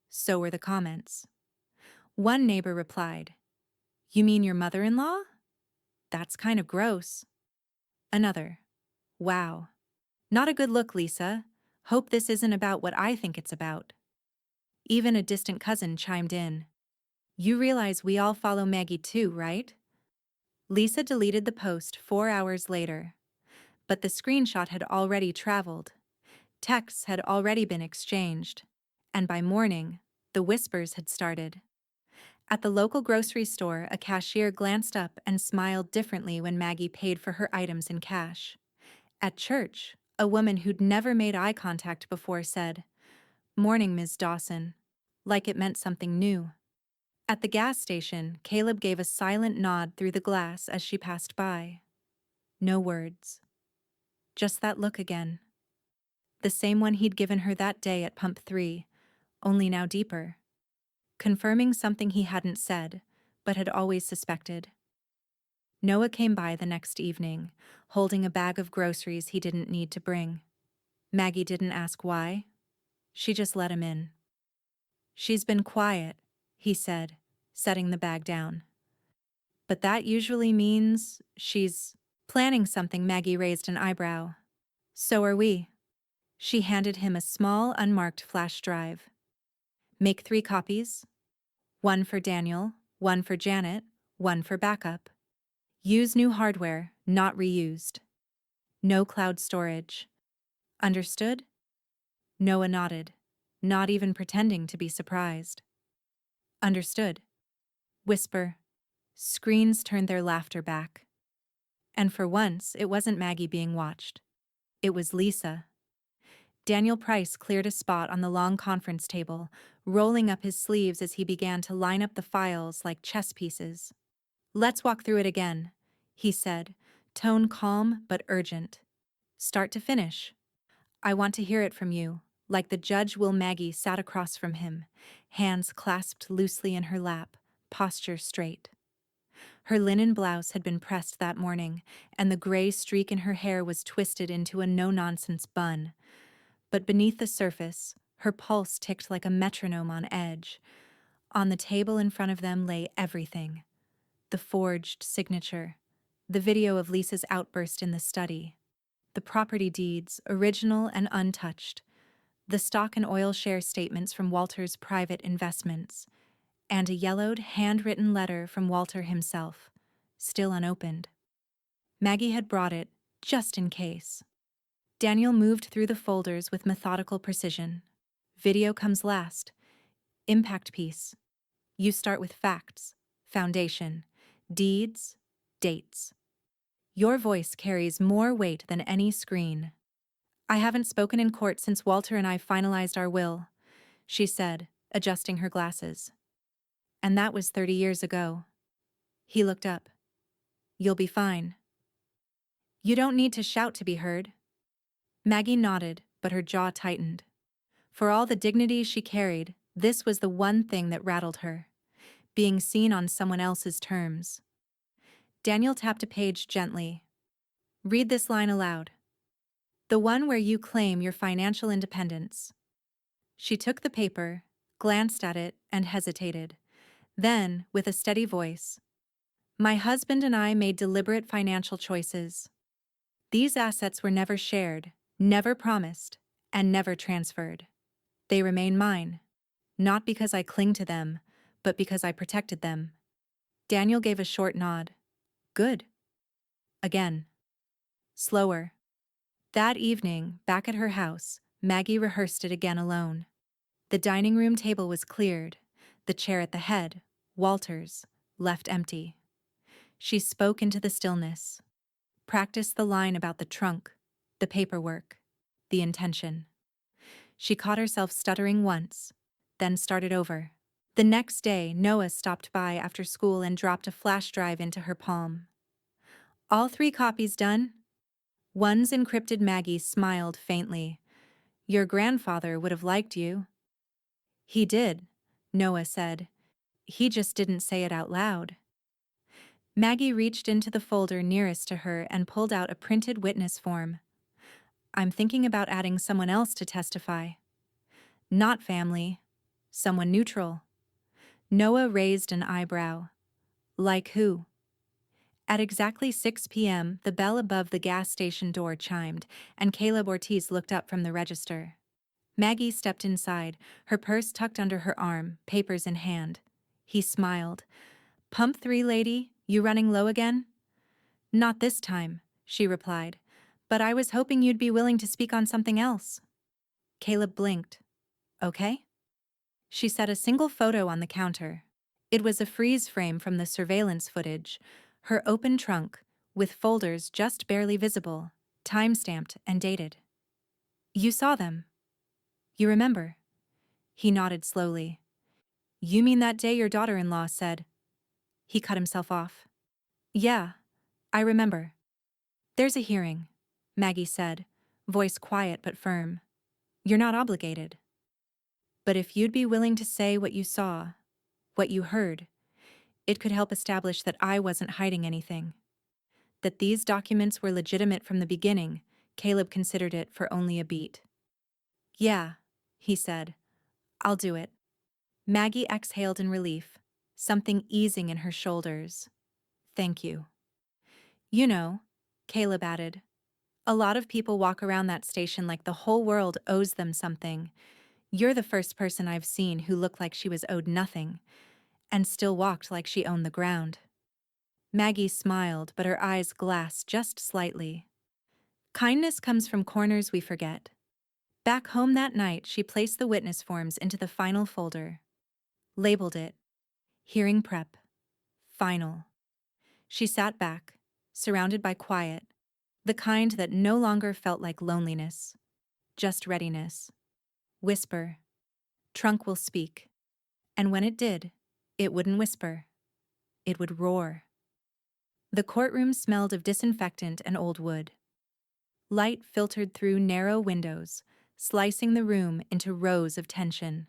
So were the comments. One neighbor replied, "You mean your mother-in-law? That's kind of gross." Another, "Wow. Not a good look, Lisa. Hope this isn't about what I think it's about." Even a distant cousin chimed in, "You realize we all follow Maggie too, right?" Lisa deleted the post 4 hours later. But the screenshot had already traveled. Texts had already been exchanged. And by morning, the whispers had started. At the local grocery store, a cashier glanced up and smiled differently when Maggie paid for her items in cash. At church, a woman who'd never made eye contact before said, "Morning, Ms. Dawson," like it meant something new. At the gas station, Caleb gave a silent nod through the glass as she passed by. No words. Just that look again. The same one he'd given her that day at Pump 3, only now deeper. Confirming something he hadn't said, but had always suspected. Noah came by the next evening, holding a bag of groceries he didn't need to bring. Maggie didn't ask why. She just let him in. "She's been quiet," he said, setting the bag down. But that usually means she's planning something. Maggie raised an eyebrow. So are we. She handed him a small, unmarked flash drive. Make 3 copies. 1 for Daniel, 1 for Janet, 1 for backup. Use new hardware, not reused. No cloud storage. Understood? Noah nodded, not even pretending to be surprised. Understood. Whisper. Screens turned their laughter back. And for once, it wasn't Maggie being watched. It was Lisa. Daniel Price cleared a spot on the long conference table, rolling up his sleeves as he began to line up the files like chess pieces. Let's walk through it again, he said, tone calm but urgent. Start to finish. I want to hear it from you, like the judge. Will. Maggie sat across from him, hands clasped loosely in her lap, posture straight. Her linen blouse had been pressed that morning, and the gray streak in her hair was twisted into a no-nonsense bun. But beneath the surface, her pulse ticked like a metronome on edge. On the table in front of them lay everything. The forged signature, the video of Lisa's outburst in the study, the property deeds, original and untouched, the stock and oil share statements from Walter's private investments, and a yellowed, handwritten letter from Walter himself, still unopened. Maggie had brought it, just in case. Daniel moved through the folders with methodical precision. Video comes last. Impact piece. You start with facts, foundation, deeds, dates. Your voice carries more weight than any screen. I haven't spoken in court since Walter and I finalized our will, she said, adjusting her glasses. And that was 30 years ago. He looked up. You'll be fine. You don't need to shout to be heard. Maggie nodded, but her jaw tightened. For all the dignity she carried, this was the one thing that rattled her. Being seen on someone else's terms. Daniel tapped a page gently. Read this line aloud. The one where you claim your financial independence. She took the paper, glanced at it, and hesitated. Then, with a steady voice, my husband and I made deliberate financial choices. These assets were never shared, never promised, and never transferred. They remain mine, not because I cling to them, but because I protected them. Daniel gave a short nod. Good. Again. Slower. That evening, back at her house, Maggie rehearsed it again alone. The dining room table was cleared, the chair at the head, Walter's, left empty. She spoke into the stillness. Practiced the line about the trunk, the paperwork, the intention. She caught herself stuttering once, then started over. The next day, Noah stopped by after school and dropped a flash drive into her palm. All 3 copies done? One's encrypted. Maggie smiled faintly. Your grandfather would have liked you. He did, Noah said. He just didn't say it out loud. Maggie reached into the folder nearest to her and pulled out a printed witness form. I'm thinking about adding someone else to testify. Not family. Someone neutral. Noah raised an eyebrow. Like who? At exactly 6 p.m., the bell above the gas station door chimed, and Caleb Ortiz looked up from the register. Maggie stepped inside, her purse tucked under her arm, papers in hand. He smiled. Pump 3, lady, you running low again? Not this time, she replied, but I was hoping you'd be willing to speak on something else. Caleb blinked. Okay? She set a single photo on the counter. It was a freeze frame from the surveillance footage, her open trunk, with folders just barely visible, time-stamped and dated. You saw them. You remember? He nodded slowly. You mean that day your daughter-in-law said... He cut himself off. Yeah, I remember. There's a hearing, Maggie said, voice quiet but firm. You're not obligated. But if you'd be willing to say what you saw, what you heard, it could help establish that I wasn't hiding anything. That these documents were legitimate from the beginning. Caleb considered it for only a beat. Yeah, he said. I'll do it. Maggie exhaled in relief, something easing in her shoulders. Thank you. You know, Caleb added, a lot of people walk around that station like the whole world owes them something. You're the first person I've seen who looked like she was owed nothing, and still walked like she owned the ground. Maggie smiled, but her eyes glassed just slightly. Kindness comes from corners we forget. Back home that night, she placed the witness forms into the final folder. Labeled it, Hearing Prep. Final. She sat back, surrounded by quiet, the kind that no longer felt like loneliness, just readiness. Whisper. Trunk will speak. And when it did, it wouldn't whisper. It would roar. The courtroom smelled of disinfectant and old wood. Light filtered through narrow windows, slicing the room into rows of tension.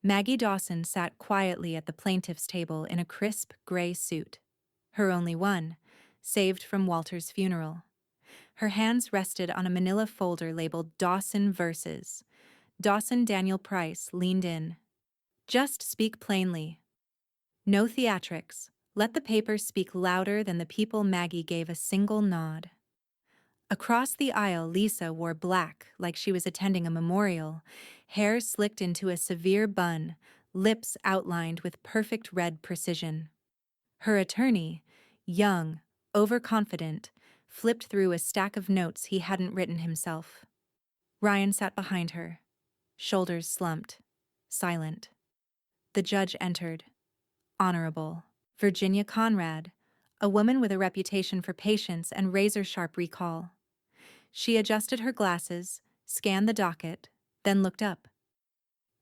Maggie Dawson sat quietly at the plaintiff's table in a crisp gray suit, her only one, saved from Walter's funeral. Her hands rested on a manila folder labeled Dawson Verses. Dawson Daniel Price leaned in. Just speak plainly. No theatrics. Let the paper speak louder than the people. Maggie gave a single nod. Across the aisle, Lisa wore black like she was attending a memorial, hair slicked into a severe bun, lips outlined with perfect red precision. Her attorney, young, overconfident, flipped through a stack of notes he hadn't written himself. Ryan sat behind her, shoulders slumped, silent. The judge entered. Honorable Virginia Conrad, a woman with a reputation for patience and razor-sharp recall. She adjusted her glasses, scanned the docket, then looked up.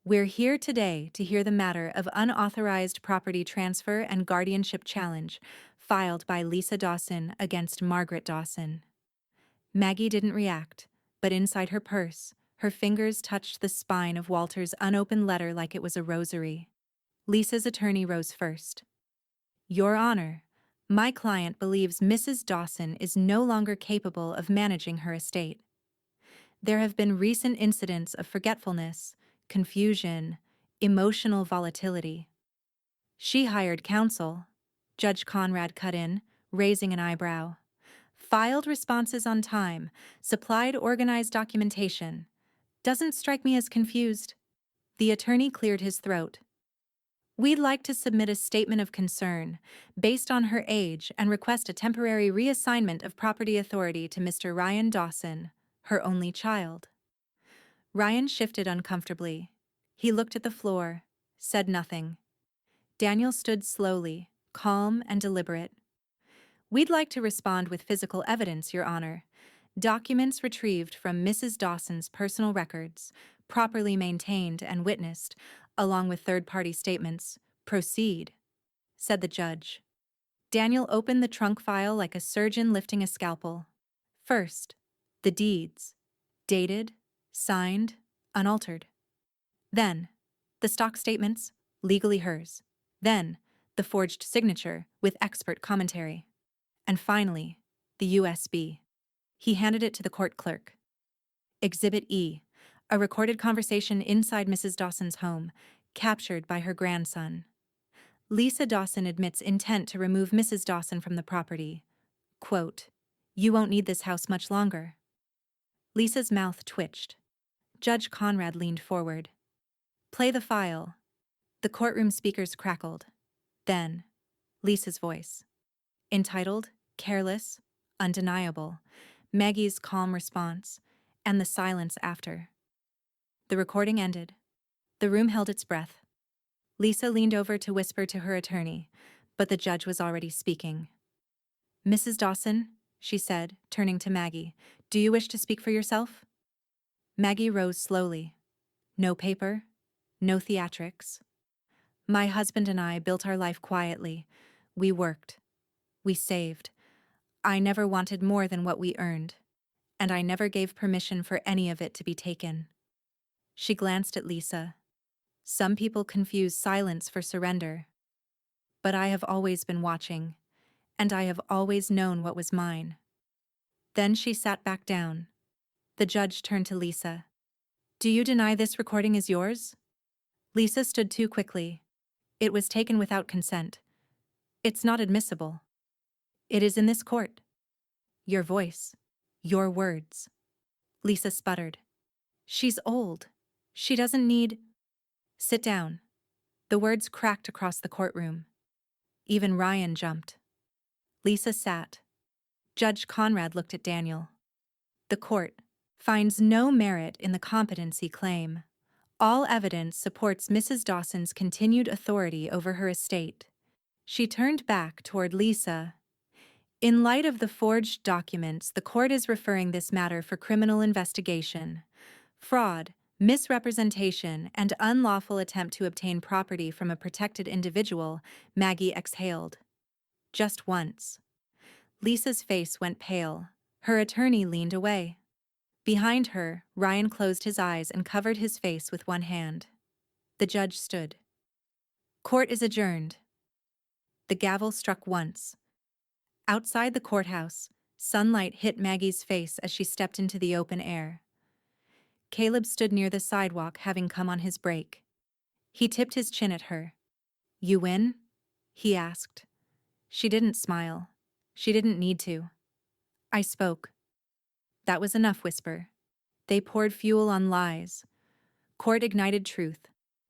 We're here today to hear the matter of unauthorized property transfer and guardianship challenge filed by Lisa Dawson against Margaret Dawson. Maggie didn't react, but inside her purse, her fingers touched the spine of Walter's unopened letter like it was a rosary. Lisa's attorney rose first. Your Honor, my client believes Mrs. Dawson is no longer capable of managing her estate. There have been recent incidents of forgetfulness, confusion, emotional volatility. She hired counsel. Judge Conrad cut in, raising an eyebrow. Filed responses on time, supplied organized documentation. Doesn't strike me as confused. The attorney cleared his throat. We'd like to submit a statement of concern based on her age and request a temporary reassignment of property authority to Mr. Ryan Dawson, her only child. Ryan shifted uncomfortably. He looked at the floor, said nothing. Daniel stood slowly, calm and deliberate. We'd like to respond with physical evidence, Your Honor. Documents retrieved from Mrs. Dawson's personal records, properly maintained and witnessed, along with third-party statements. Proceed, said the judge. Daniel opened the trunk file like a surgeon lifting a scalpel. First, the deeds, dated, signed, unaltered. Then, the stock statements, legally hers. Then, the forged signature with expert commentary. And finally, the USB. He handed it to the court clerk. Exhibit E, a recorded conversation inside Mrs. Dawson's home, captured by her grandson. Lisa Dawson admits intent to remove Mrs. Dawson from the property. Quote, "You won't need this house much longer." Lisa's mouth twitched. Judge Conrad leaned forward. Play the file. The courtroom speakers crackled. Then, Lisa's voice. Entitled, Careless, Undeniable, Maggie's calm response, and the silence after. The recording ended. The room held its breath. Lisa leaned over to whisper to her attorney, but the judge was already speaking. Mrs. Dawson, she said, turning to Maggie, do you wish to speak for yourself? Maggie rose slowly. No paper, no theatrics. My husband and I built our life quietly. We worked. We saved. I never wanted more than what we earned, and I never gave permission for any of it to be taken. She glanced at Lisa. Some people confuse silence for surrender. But I have always been watching, and I have always known what was mine. Then she sat back down. The judge turned to Lisa. Do you deny this recording is yours? Lisa stood too quickly. It was taken without consent. It's not admissible. It is in this court. Your voice. Your words. Lisa sputtered. She's old. She doesn't need. Sit down. The words cracked across the courtroom. Even Ryan jumped. Lisa sat. Judge Conrad looked at Daniel. The court finds no merit in the competency claim. All evidence supports Mrs. Dawson's continued authority over her estate. She turned back toward Lisa. In light of the forged documents, the court is referring this matter for criminal investigation. Fraud, misrepresentation, and unlawful attempt to obtain property from a protected individual, Maggie exhaled. Just once. Lisa's face went pale. Her attorney leaned away. Behind her, Ryan closed his eyes and covered his face with one hand. The judge stood. Court is adjourned. The gavel struck once. Outside the courthouse, sunlight hit Maggie's face as she stepped into the open air. Caleb stood near the sidewalk, having come on his break. He tipped his chin at her. You win? He asked. She didn't smile. She didn't need to. I spoke. That was enough, whisper. They poured fuel on lies. Court ignited truth.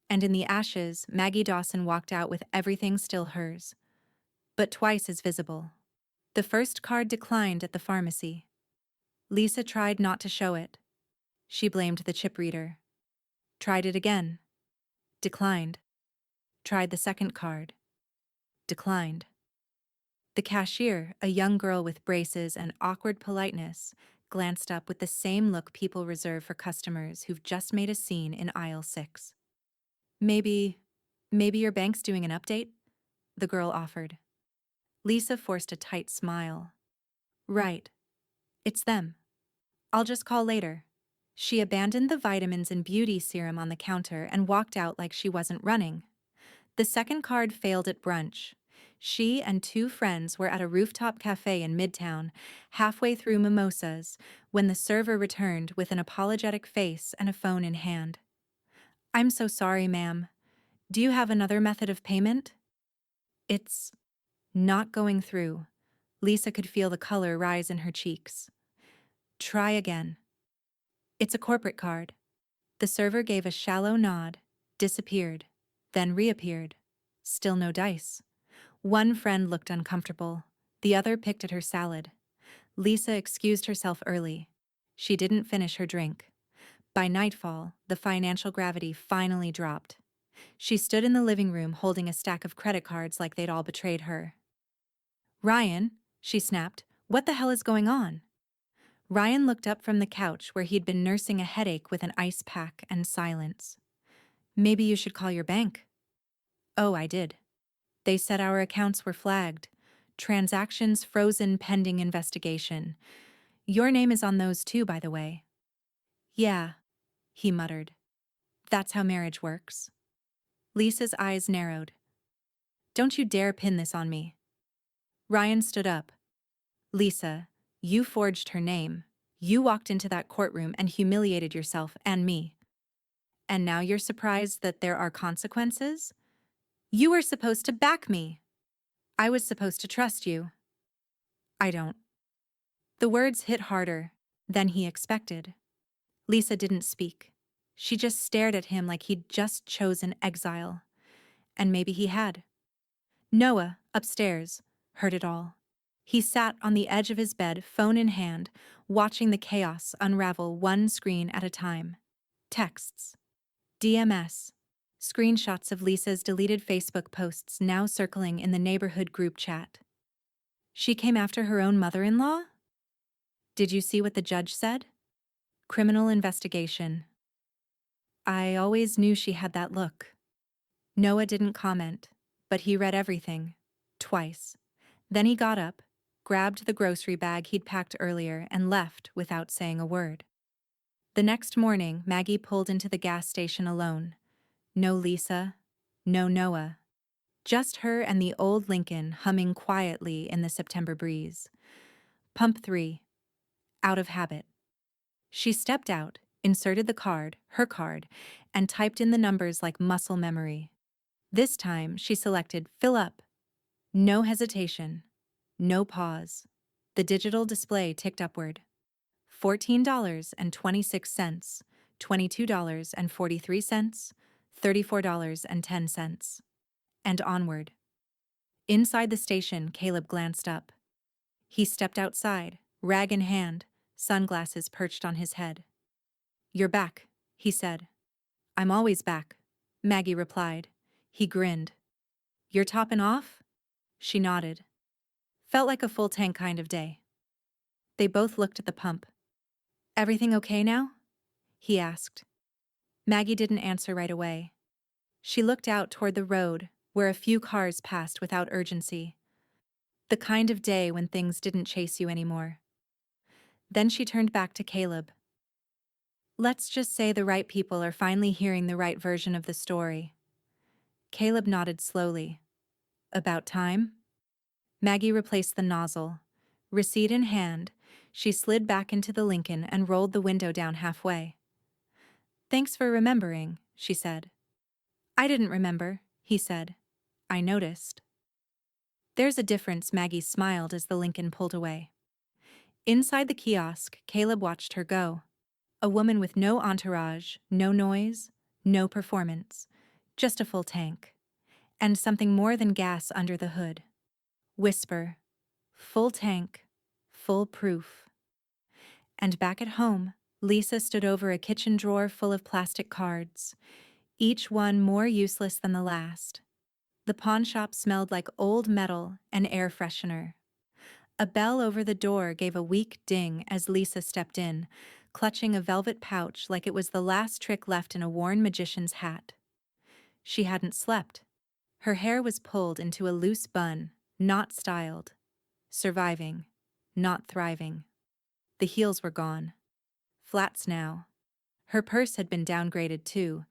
And in the ashes, Maggie Dawson walked out with everything still hers. But twice as visible. The first card declined at the pharmacy. Lisa tried not to show it. She blamed the chip reader. Tried it again. Declined. Tried the second card. Declined. The cashier, a young girl with braces and awkward politeness, glanced up with the same look people reserve for customers who've just made a scene in aisle 6. Maybe your bank's doing an update? The girl offered. Lisa forced a tight smile. Right. It's them. I'll just call later. She abandoned the vitamins and beauty serum on the counter and walked out like she wasn't running. The second card failed at brunch. She and 2 friends were at a rooftop cafe in Midtown, halfway through mimosas, when the server returned with an apologetic face and a phone in hand. I'm so sorry, ma'am. Do you have another method of payment? It's not going through. Lisa could feel the color rise in her cheeks. Try again. It's a corporate card. The server gave a shallow nod, disappeared, then reappeared. Still no dice. One friend looked uncomfortable. The other picked at her salad. Lisa excused herself early. She didn't finish her drink. By nightfall, the financial gravity finally dropped. She stood in the living room holding a stack of credit cards like they'd all betrayed her. Ryan, she snapped, what the hell is going on? Ryan looked up from the couch where he'd been nursing a headache with an ice pack and silence. Maybe you should call your bank. Oh, I did. They said our accounts were flagged. Transactions frozen pending investigation. Your name is on those too, by the way. Yeah, he muttered. That's how marriage works. Lisa's eyes narrowed. Don't you dare pin this on me. Ryan stood up. Lisa, you forged her name. You walked into that courtroom and humiliated yourself and me. And now you're surprised that there are consequences? You were supposed to back me. I was supposed to trust you. I don't. The words hit harder than he expected. Lisa didn't speak. She just stared at him like he'd just chosen exile. And maybe he had. Noah, upstairs, heard it all. He sat on the edge of his bed, phone in hand, watching the chaos unravel one screen at a time. Texts. DMS. Screenshots of Lisa's deleted Facebook posts now circling in the neighborhood group chat. She came after her own mother-in-law? Did you see what the judge said? Criminal investigation. I always knew she had that look. Noah didn't comment, but he read everything. Twice. Then he got up, grabbed the grocery bag he'd packed earlier, and left without saying a word. The next morning, Maggie pulled into the gas station alone. No Lisa, no Noah. Just her and the old Lincoln humming quietly in the September breeze. Pump 3. Out of habit. She stepped out, inserted the card, her card, and typed in the numbers like muscle memory. This time, she selected fill up. No hesitation. No pause. The digital display ticked upward. $14.26, $22.43, $34.10, and onward. Inside the station, Caleb glanced up. He stepped outside, rag in hand, sunglasses perched on his head. "You're back," he said. "I'm always back," Maggie replied. He grinned. "You're topping off?" She nodded. Felt like a full tank kind of day. They both looked at the pump. "Everything okay now?" he asked. Maggie didn't answer right away. She looked out toward the road, where a few cars passed without urgency. The kind of day when things didn't chase you anymore. Then she turned back to Caleb. "Let's just say the right people are finally hearing the right version of the story." Caleb nodded slowly. "About time?" Maggie replaced the nozzle. Receipt in hand, she slid back into the Lincoln and rolled the window down halfway. "Thanks for remembering," she said. "I didn't remember," he said. "I noticed." "There's a difference," Maggie smiled as the Lincoln pulled away. Inside the kiosk, Caleb watched her go. A woman with no entourage, no noise, no performance, just a full tank. And something more than gas under the hood. Whisper. Full tank. Full proof. And back at home, Lisa stood over a kitchen drawer full of plastic cards, each one more useless than the last. The pawn shop smelled like old metal and air freshener. A bell over the door gave a weak ding as Lisa stepped in, clutching a velvet pouch like it was the last trick left in a worn magician's hat. She hadn't slept. Her hair was pulled into a loose bun, not styled. Surviving, not thriving. The heels were gone. Flats now. Her purse had been downgraded too,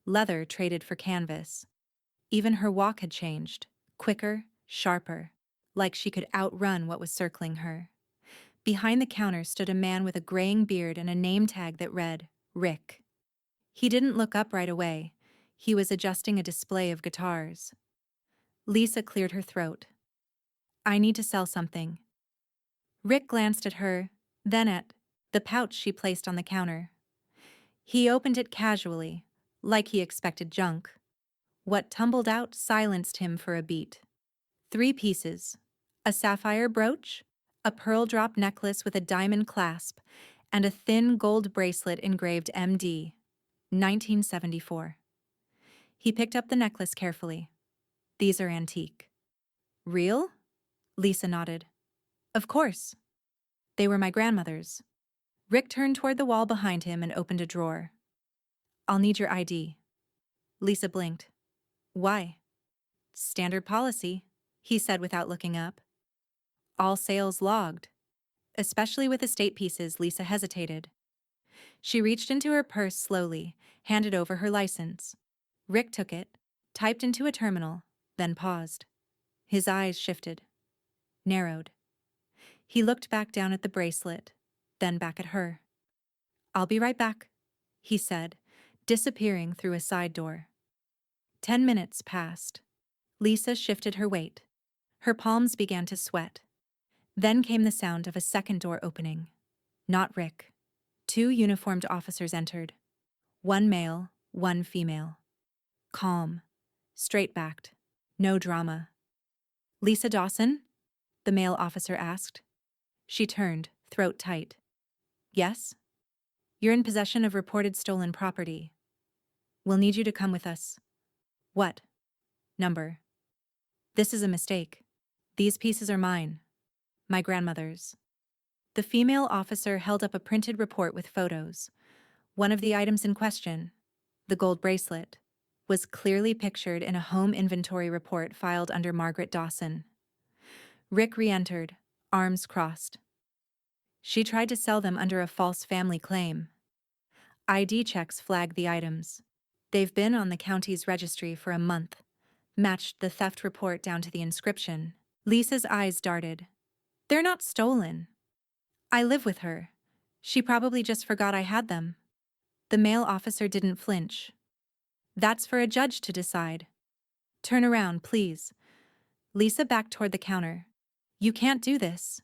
leather traded for canvas. Even her walk had changed, quicker, sharper, like she could outrun what was circling her. Behind the counter stood a man with a graying beard and a name tag that read, Rick. He didn't look up right away. He was adjusting a display of guitars. Lisa cleared her throat. "I need to sell something." Rick glanced at her, then at the pouch she placed on the counter. He opened it casually, like he expected junk. What tumbled out silenced him for a beat. 3 pieces. A sapphire brooch, a pearl drop necklace with a diamond clasp, and a thin gold bracelet engraved MD, 1974. He picked up the necklace carefully. "These are antique." "Real?" Lisa nodded. "Of course. They were my grandmother's." Rick turned toward the wall behind him and opened a drawer. "I'll need your ID." Lisa blinked. "Why?" "Standard policy," he said without looking up. "All sales logged." Especially with estate pieces, Lisa hesitated. She reached into her purse slowly, handed over her license. Rick took it, typed into a terminal, then paused. His eyes shifted. Narrowed. He looked back down at the bracelet, then back at her. "I'll be right back," he said, disappearing through a side door. 10 minutes passed. Lisa shifted her weight. Her palms began to sweat. Then came the sound of a second door opening. Not Rick. 2 uniformed officers entered. 1 male, 1 female. Calm. Straight-backed. No drama. "Lisa Dawson?" the male officer asked. She turned, throat tight. "Yes?" "You're in possession of reported stolen property. We'll need you to come with us." "What number?" "This is a mistake. These pieces are mine. My grandmother's." The female officer held up a printed report with photos. One of the items in question, the gold bracelet, was clearly pictured in a home inventory report filed under Margaret Dawson. Rick re-entered, arms crossed. "She tried to sell them under a false family claim. ID checks flagged the items. They've been on the county's registry for a month." Matched the theft report down to the inscription. Lisa's eyes darted. "They're not stolen. I live with her. She probably just forgot I had them." The male officer didn't flinch. "That's for a judge to decide. Turn around, please." Lisa backed toward the counter. You can't do this.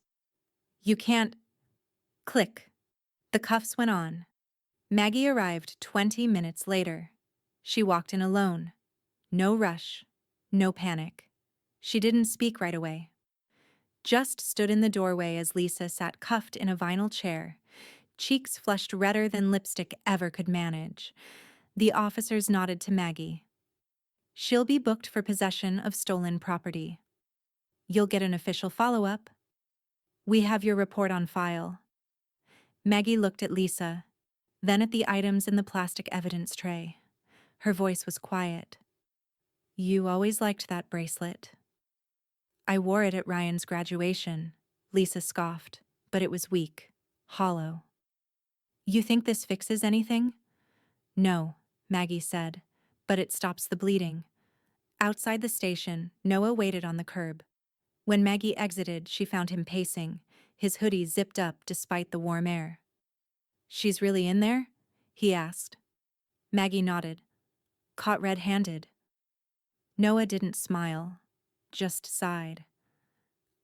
You can't. Click. The cuffs went on. Maggie arrived 20 minutes later. She walked in alone. No rush. No panic. She didn't speak right away. Just stood in the doorway as Lisa sat cuffed in a vinyl chair, cheeks flushed redder than lipstick ever could manage. The officers nodded to Maggie. She'll be booked for possession of stolen property. You'll get an official follow-up. We have your report on file. Maggie looked at Lisa, then at the items in the plastic evidence tray. Her voice was quiet. You always liked that bracelet. I wore it at Ryan's graduation, Lisa scoffed, but it was weak, hollow. You think this fixes anything? No, Maggie said, but it stops the bleeding. Outside the station, Noah waited on the curb. When Maggie exited, she found him pacing, his hoodie zipped up despite the warm air. She's really in there? He asked. Maggie nodded. Caught red-handed. Noah didn't smile, just sighed.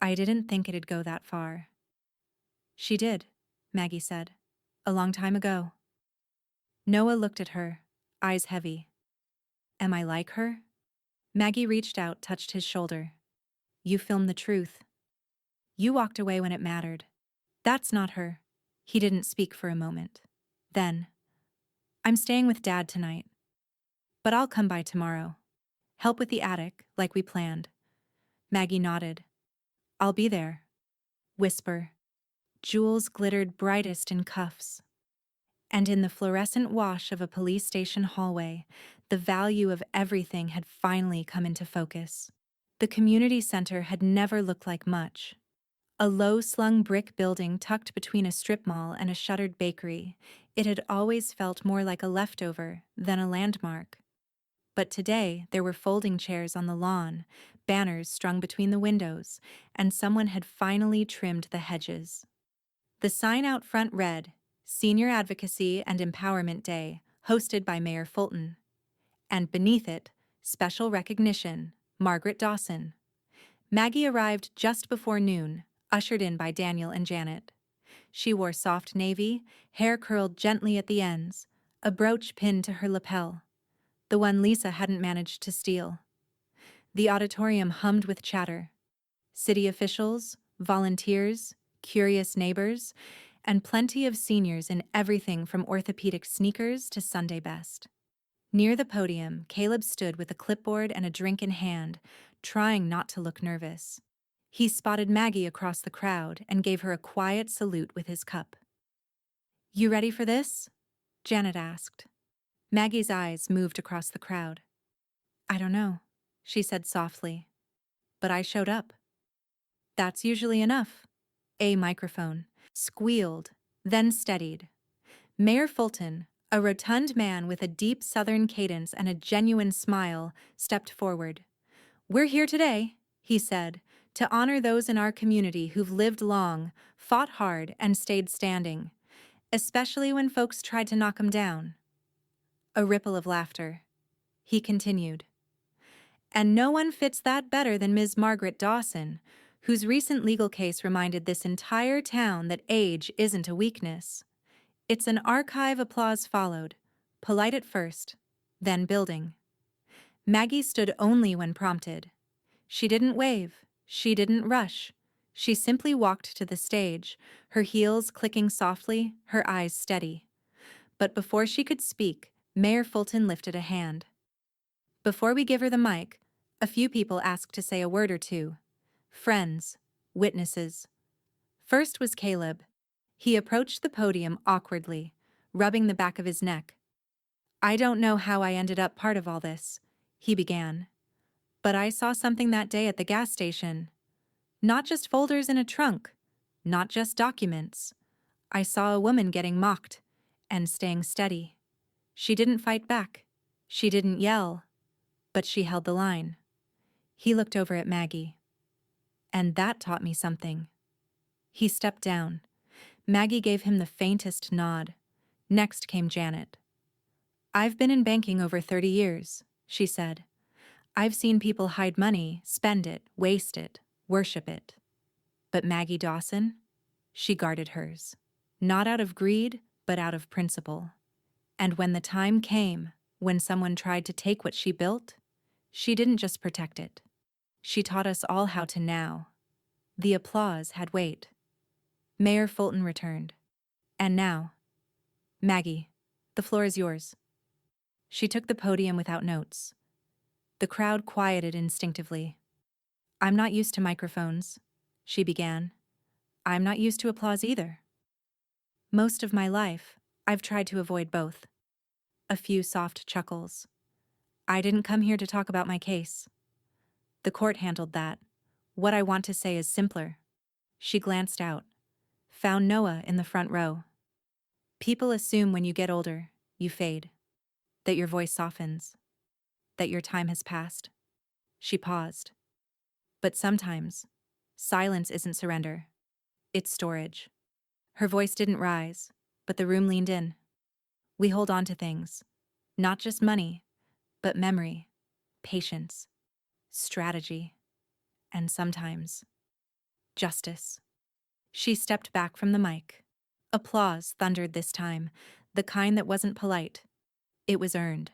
I didn't think it'd go that far. She did, Maggie said. A long time ago. Noah looked at her, eyes heavy. Am I like her? Maggie reached out, touched his shoulder. You filmed the truth. You walked away when it mattered. That's not her. He didn't speak for a moment. Then, I'm staying with Dad tonight. But I'll come by tomorrow. Help with the attic, like we planned. Maggie nodded. I'll be there. Whisper. Jewels glittered brightest in cuffs. And in the fluorescent wash of a police station hallway, the value of everything had finally come into focus. The community center had never looked like much. A low-slung brick building tucked between a strip mall and a shuttered bakery, it had always felt more like a leftover than a landmark. But today, there were folding chairs on the lawn, banners strung between the windows, and someone had finally trimmed the hedges. The sign out front read, Senior Advocacy and Empowerment Day, hosted by Mayor Fulton. And beneath it, Special Recognition, Margaret Dawson. Maggie arrived just before noon, ushered in by Daniel and Janet. She wore soft navy, hair curled gently at the ends, a brooch pinned to her lapel, the one Lisa hadn't managed to steal. The auditorium hummed with chatter. City officials, volunteers, curious neighbors, and plenty of seniors in everything from orthopedic sneakers to Sunday best. Near the podium, Caleb stood with a clipboard and a drink in hand, trying not to look nervous. He spotted Maggie across the crowd and gave her a quiet salute with his cup. You ready for this? Janet asked. Maggie's eyes moved across the crowd. I don't know, she said softly. But I showed up. That's usually enough. A microphone squealed, then steadied. Mayor Fulton, a rotund man with a deep Southern cadence and a genuine smile, stepped forward. We're here today, he said, to honor those in our community who've lived long, fought hard, and stayed standing, especially when folks tried to knock 'em down. A ripple of laughter. He continued. And no one fits that better than Ms. Margaret Dawson, whose recent legal case reminded this entire town that age isn't a weakness. It's an archive. Applause followed, polite at first, then building. Maggie stood only when prompted. She didn't wave, she didn't rush. She simply walked to the stage, her heels clicking softly, her eyes steady. But before she could speak, Mayor Fulton lifted a hand. Before we give her the mic, a few people asked to say a word or two. Friends, witnesses. First was Caleb. He approached the podium awkwardly, rubbing the back of his neck. I don't know how I ended up part of all this, he began. But I saw something that day at the gas station. Not just folders in a trunk, not just documents. I saw a woman getting mocked and staying steady. She didn't fight back. She didn't yell. But she held the line. He looked over at Maggie. And that taught me something. He stepped down. Maggie gave him the faintest nod. Next came Janet. I've been in banking over 30 years, she said. I've seen people hide money, spend it, waste it, worship it. But Maggie Dawson? She guarded hers. Not out of greed, but out of principle. And when the time came, when someone tried to take what she built, she didn't just protect it. She taught us all how to now. The applause had weight. Mayor Fulton returned. And now, Maggie, the floor is yours. She took the podium without notes. The crowd quieted instinctively. I'm not used to microphones, she began. I'm not used to applause either. Most of my life, I've tried to avoid both. A few soft chuckles. I didn't come here to talk about my case. The court handled that. What I want to say is simpler. She glanced out, found Noah in the front row. People assume when you get older, you fade, that your voice softens, that your time has passed. She paused. But sometimes, silence isn't surrender. It's storage. Her voice didn't rise, but the room leaned in. We hold on to things. Not just money, but memory, patience, strategy, and sometimes, justice. She stepped back from the mic. Applause thundered this time, the kind that wasn't polite. It was earned.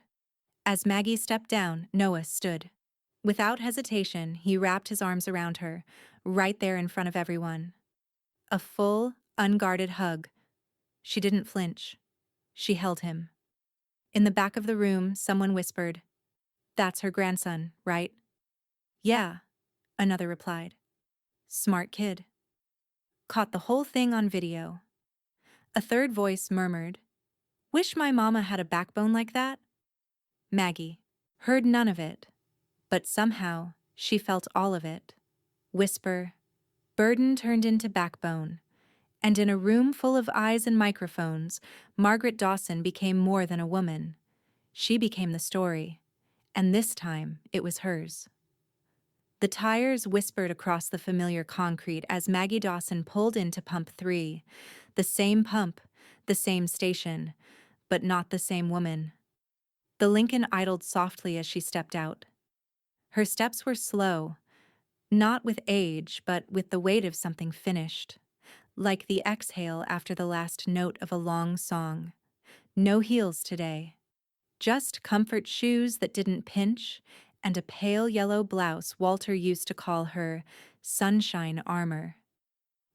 As Maggie stepped down, Noah stood. Without hesitation, he wrapped his arms around her, right there in front of everyone. A full, unguarded hug. She didn't flinch. She held him. In the back of the room, someone whispered, "That's her grandson, right?" "Yeah," another replied. "Smart kid. Caught the whole thing on video." A third voice murmured, "Wish my mama had a backbone like that." Maggie heard none of it, but somehow she felt all of it. Whisper, burden turned into backbone. And in a room full of eyes and microphones, Margaret Dawson became more than a woman. She became the story, and this time it was hers. The tires whispered across the familiar concrete as Maggie Dawson pulled into pump 3. The same pump, the same station, but not the same woman. The Lincoln idled softly as she stepped out. Her steps were slow, not with age, but with the weight of something finished. Like the exhale after the last note of a long song. No heels today. Just comfort shoes that didn't pinch, and a pale yellow blouse Walter used to call her sunshine armor.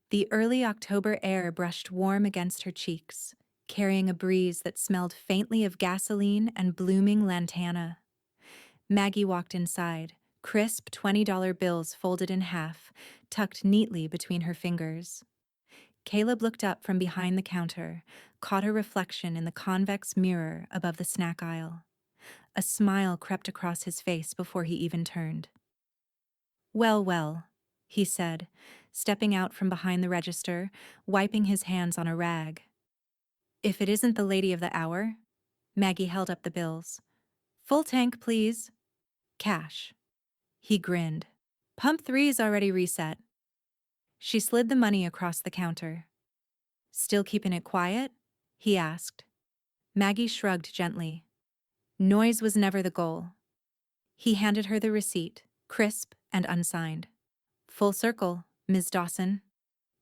The early October air brushed warm against her cheeks, carrying a breeze that smelled faintly of gasoline and blooming lantana. Maggie walked inside, crisp $20 bills folded in half, tucked neatly between her fingers. Caleb looked up from behind the counter, caught her reflection in the convex mirror above the snack aisle. A smile crept across his face before he even turned. "Well, well," he said, stepping out from behind the register, wiping his hands on a rag. "If it isn't the lady of the hour?" Maggie held up the bills. "Full tank, please." "Cash." He grinned. "Pump 3's already reset." She slid the money across the counter. "Still keeping it quiet?" he asked. Maggie shrugged gently. Noise was never the goal. He handed her the receipt, crisp and unsigned. "Full circle, Ms. Dawson."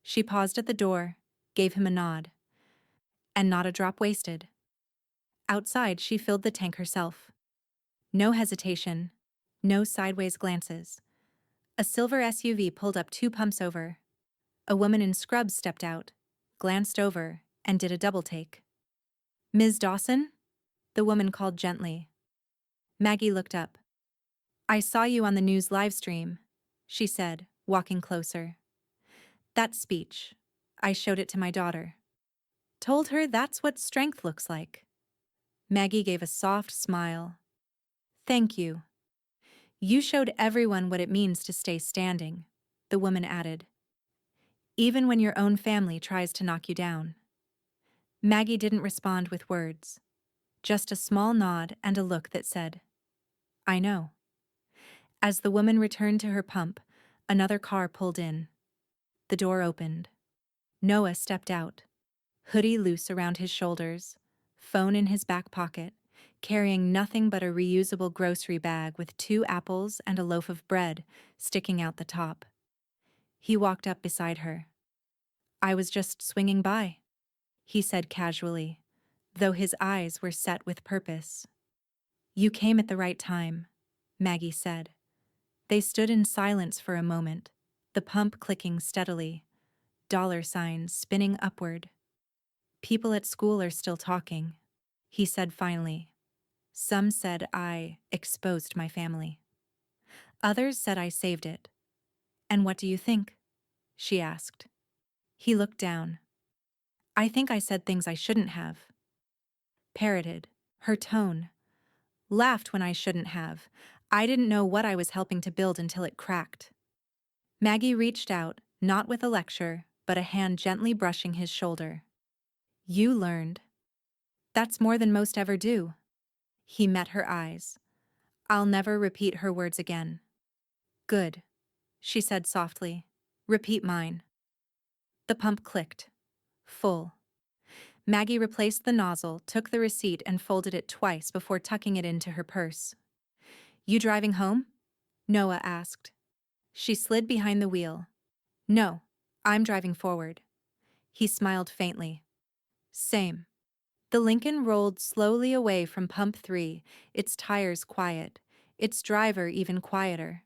She paused at the door, gave him a nod. And not a drop wasted. Outside, she filled the tank herself. No hesitation, no sideways glances. A silver SUV pulled up 2 pumps over. A woman in scrubs stepped out, glanced over, and did a double take. "Ms. Dawson?" the woman called gently. Maggie looked up. "I saw you on the news live stream," she said, walking closer. "That speech. I showed it to my daughter. Told her that's what strength looks like." Maggie gave a soft smile. "Thank you. You showed everyone what it means to stay standing," the woman added. "Even when your own family tries to knock you down." Maggie didn't respond with words. Just a small nod and a look that said, "I know." As the woman returned to her pump, another car pulled in. The door opened. Noah stepped out, hoodie loose around his shoulders, phone in his back pocket, carrying nothing but a reusable grocery bag with 2 apples and a loaf of bread sticking out the top. He walked up beside her. "I was just swinging by," he said casually, though his eyes were set with purpose. "You came at the right time," Maggie said. They stood in silence for a moment, the pump clicking steadily, dollar signs spinning upward. "People at school are still talking," he said finally. "Some said I exposed my family. Others said I saved it. And what do you think?" she asked. He looked down. "I think I said things I shouldn't have." Parroted, her tone. "Laughed when I shouldn't have. I didn't know what I was helping to build until it cracked." Maggie reached out, not with a lecture, but a hand gently brushing his shoulder. "You learned. That's more than most ever do." He met her eyes. "I'll never repeat her words again." "Good," she said softly. "Repeat mine." The pump clicked. Full. Maggie replaced the nozzle, took the receipt, and folded it twice before tucking it into her purse. "You driving home?" Noah asked. She slid behind the wheel. "No, I'm driving forward." He smiled faintly. "Same." The Lincoln rolled slowly away from Pump 3, its tires quiet, its driver even quieter.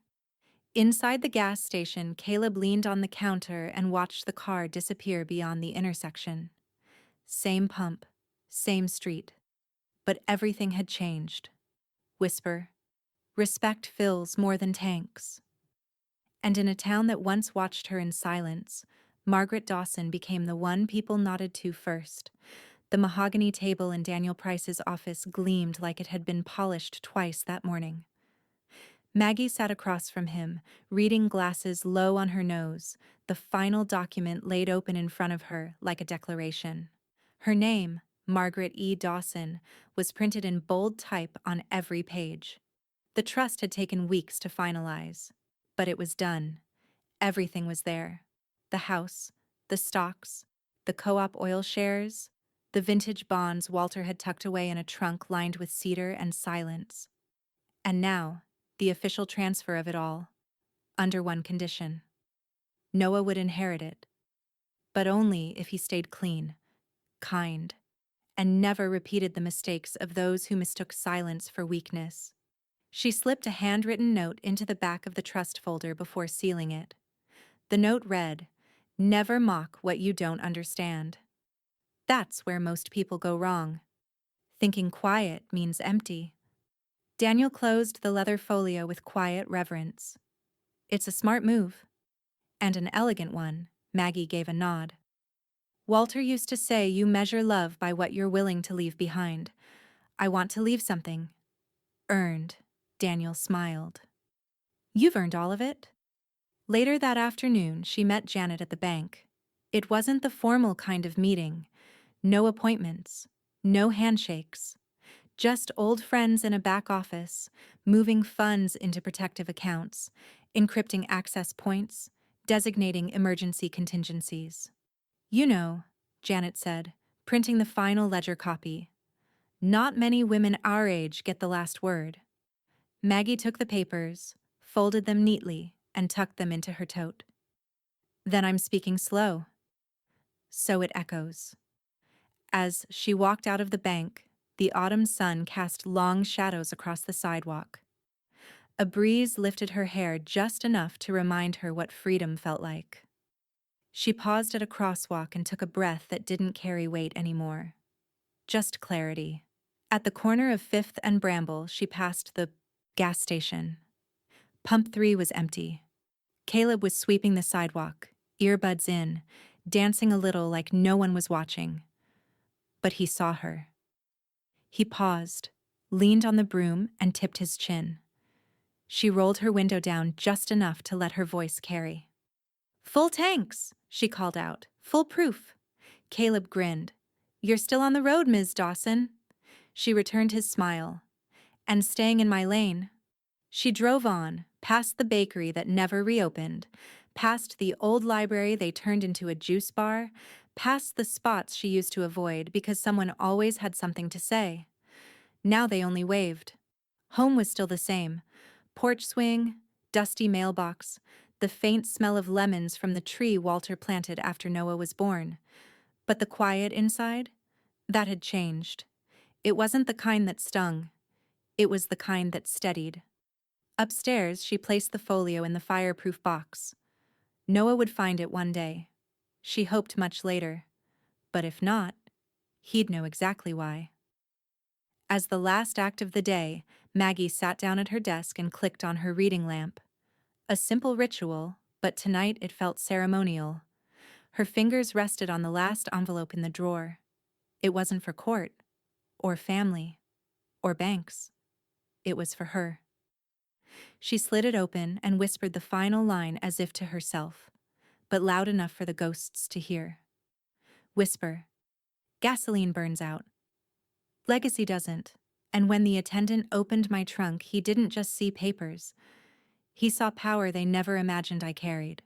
Inside the gas station, Caleb leaned on the counter and watched the car disappear beyond the intersection. Same pump, same street. But everything had changed. Whisper. Respect fills more than tanks. And in a town that once watched her in silence, Margaret Dawson became the one people nodded to first. The mahogany table in Daniel Price's office gleamed like it had been polished twice that morning. Maggie sat across from him, reading glasses low on her nose, the final document laid open in front of her like a declaration. Her name, Margaret E. Dawson, was printed in bold type on every page. The trust had taken weeks to finalize, but it was done. Everything was there. The house, the stocks, the co-op oil shares, the vintage bonds Walter had tucked away in a trunk lined with cedar and silence. And now, the official transfer of it all, under one condition. Noah would inherit it, but only if he stayed clean, kind, and never repeated the mistakes of those who mistook silence for weakness. She slipped a handwritten note into the back of the trust folder before sealing it. The note read, "Never mock what you don't understand." That's where most people go wrong. Thinking quiet means empty. Daniel closed the leather folio with quiet reverence. "It's a smart move." "And an elegant one," Maggie gave a nod. "Walter used to say you measure love by what you're willing to leave behind. I want to leave something." "Earned," Daniel smiled. "You've earned all of it." Later that afternoon, she met Janet at the bank. It wasn't the formal kind of meeting. No appointments, no handshakes. Just old friends in a back office, moving funds into protective accounts, encrypting access points, designating emergency contingencies. "You know," Janet said, printing the final ledger copy. "Not many women our age get the last word." Maggie took the papers, folded them neatly, and tucked them into her tote. "Then I'm speaking slow." So it echoes. As she walked out of the bank, the autumn sun cast long shadows across the sidewalk. A breeze lifted her hair just enough to remind her what freedom felt like. She paused at a crosswalk and took a breath that didn't carry weight anymore. Just clarity. At the corner of 5th and Bramble, she passed the gas station. Pump 3 was empty. Caleb was sweeping the sidewalk, earbuds in, dancing a little like no one was watching. But he saw her. He paused, leaned on the broom, and tipped his chin. She rolled her window down just enough to let her voice carry. "Full tanks," she called out. "Full proof." Caleb grinned. "You're still on the road, Ms. Dawson." She returned his smile. "And staying in my lane." She drove on, past the bakery that never reopened, past the old library they turned into a juice bar, past the spots she used to avoid because someone always had something to say. Now they only waved. Home was still the same. Porch swing, dusty mailbox, the faint smell of lemons from the tree Walter planted after Noah was born. But the quiet inside? That had changed. It wasn't the kind that stung. It was the kind that steadied. Upstairs, she placed the folio in the fireproof box. Noah would find it one day. She hoped much later. But if not, he'd know exactly why. As the last act of the day, Maggie sat down at her desk and clicked on her reading lamp. A simple ritual, but tonight it felt ceremonial. Her fingers rested on the last envelope in the drawer. It wasn't for court, or family, or banks. It was for her. She slid it open and whispered the final line as if to herself, but loud enough for the ghosts to hear. Whisper. Gasoline burns out. Legacy doesn't. And when the attendant opened my trunk, he didn't just see papers. He saw power they never imagined I carried.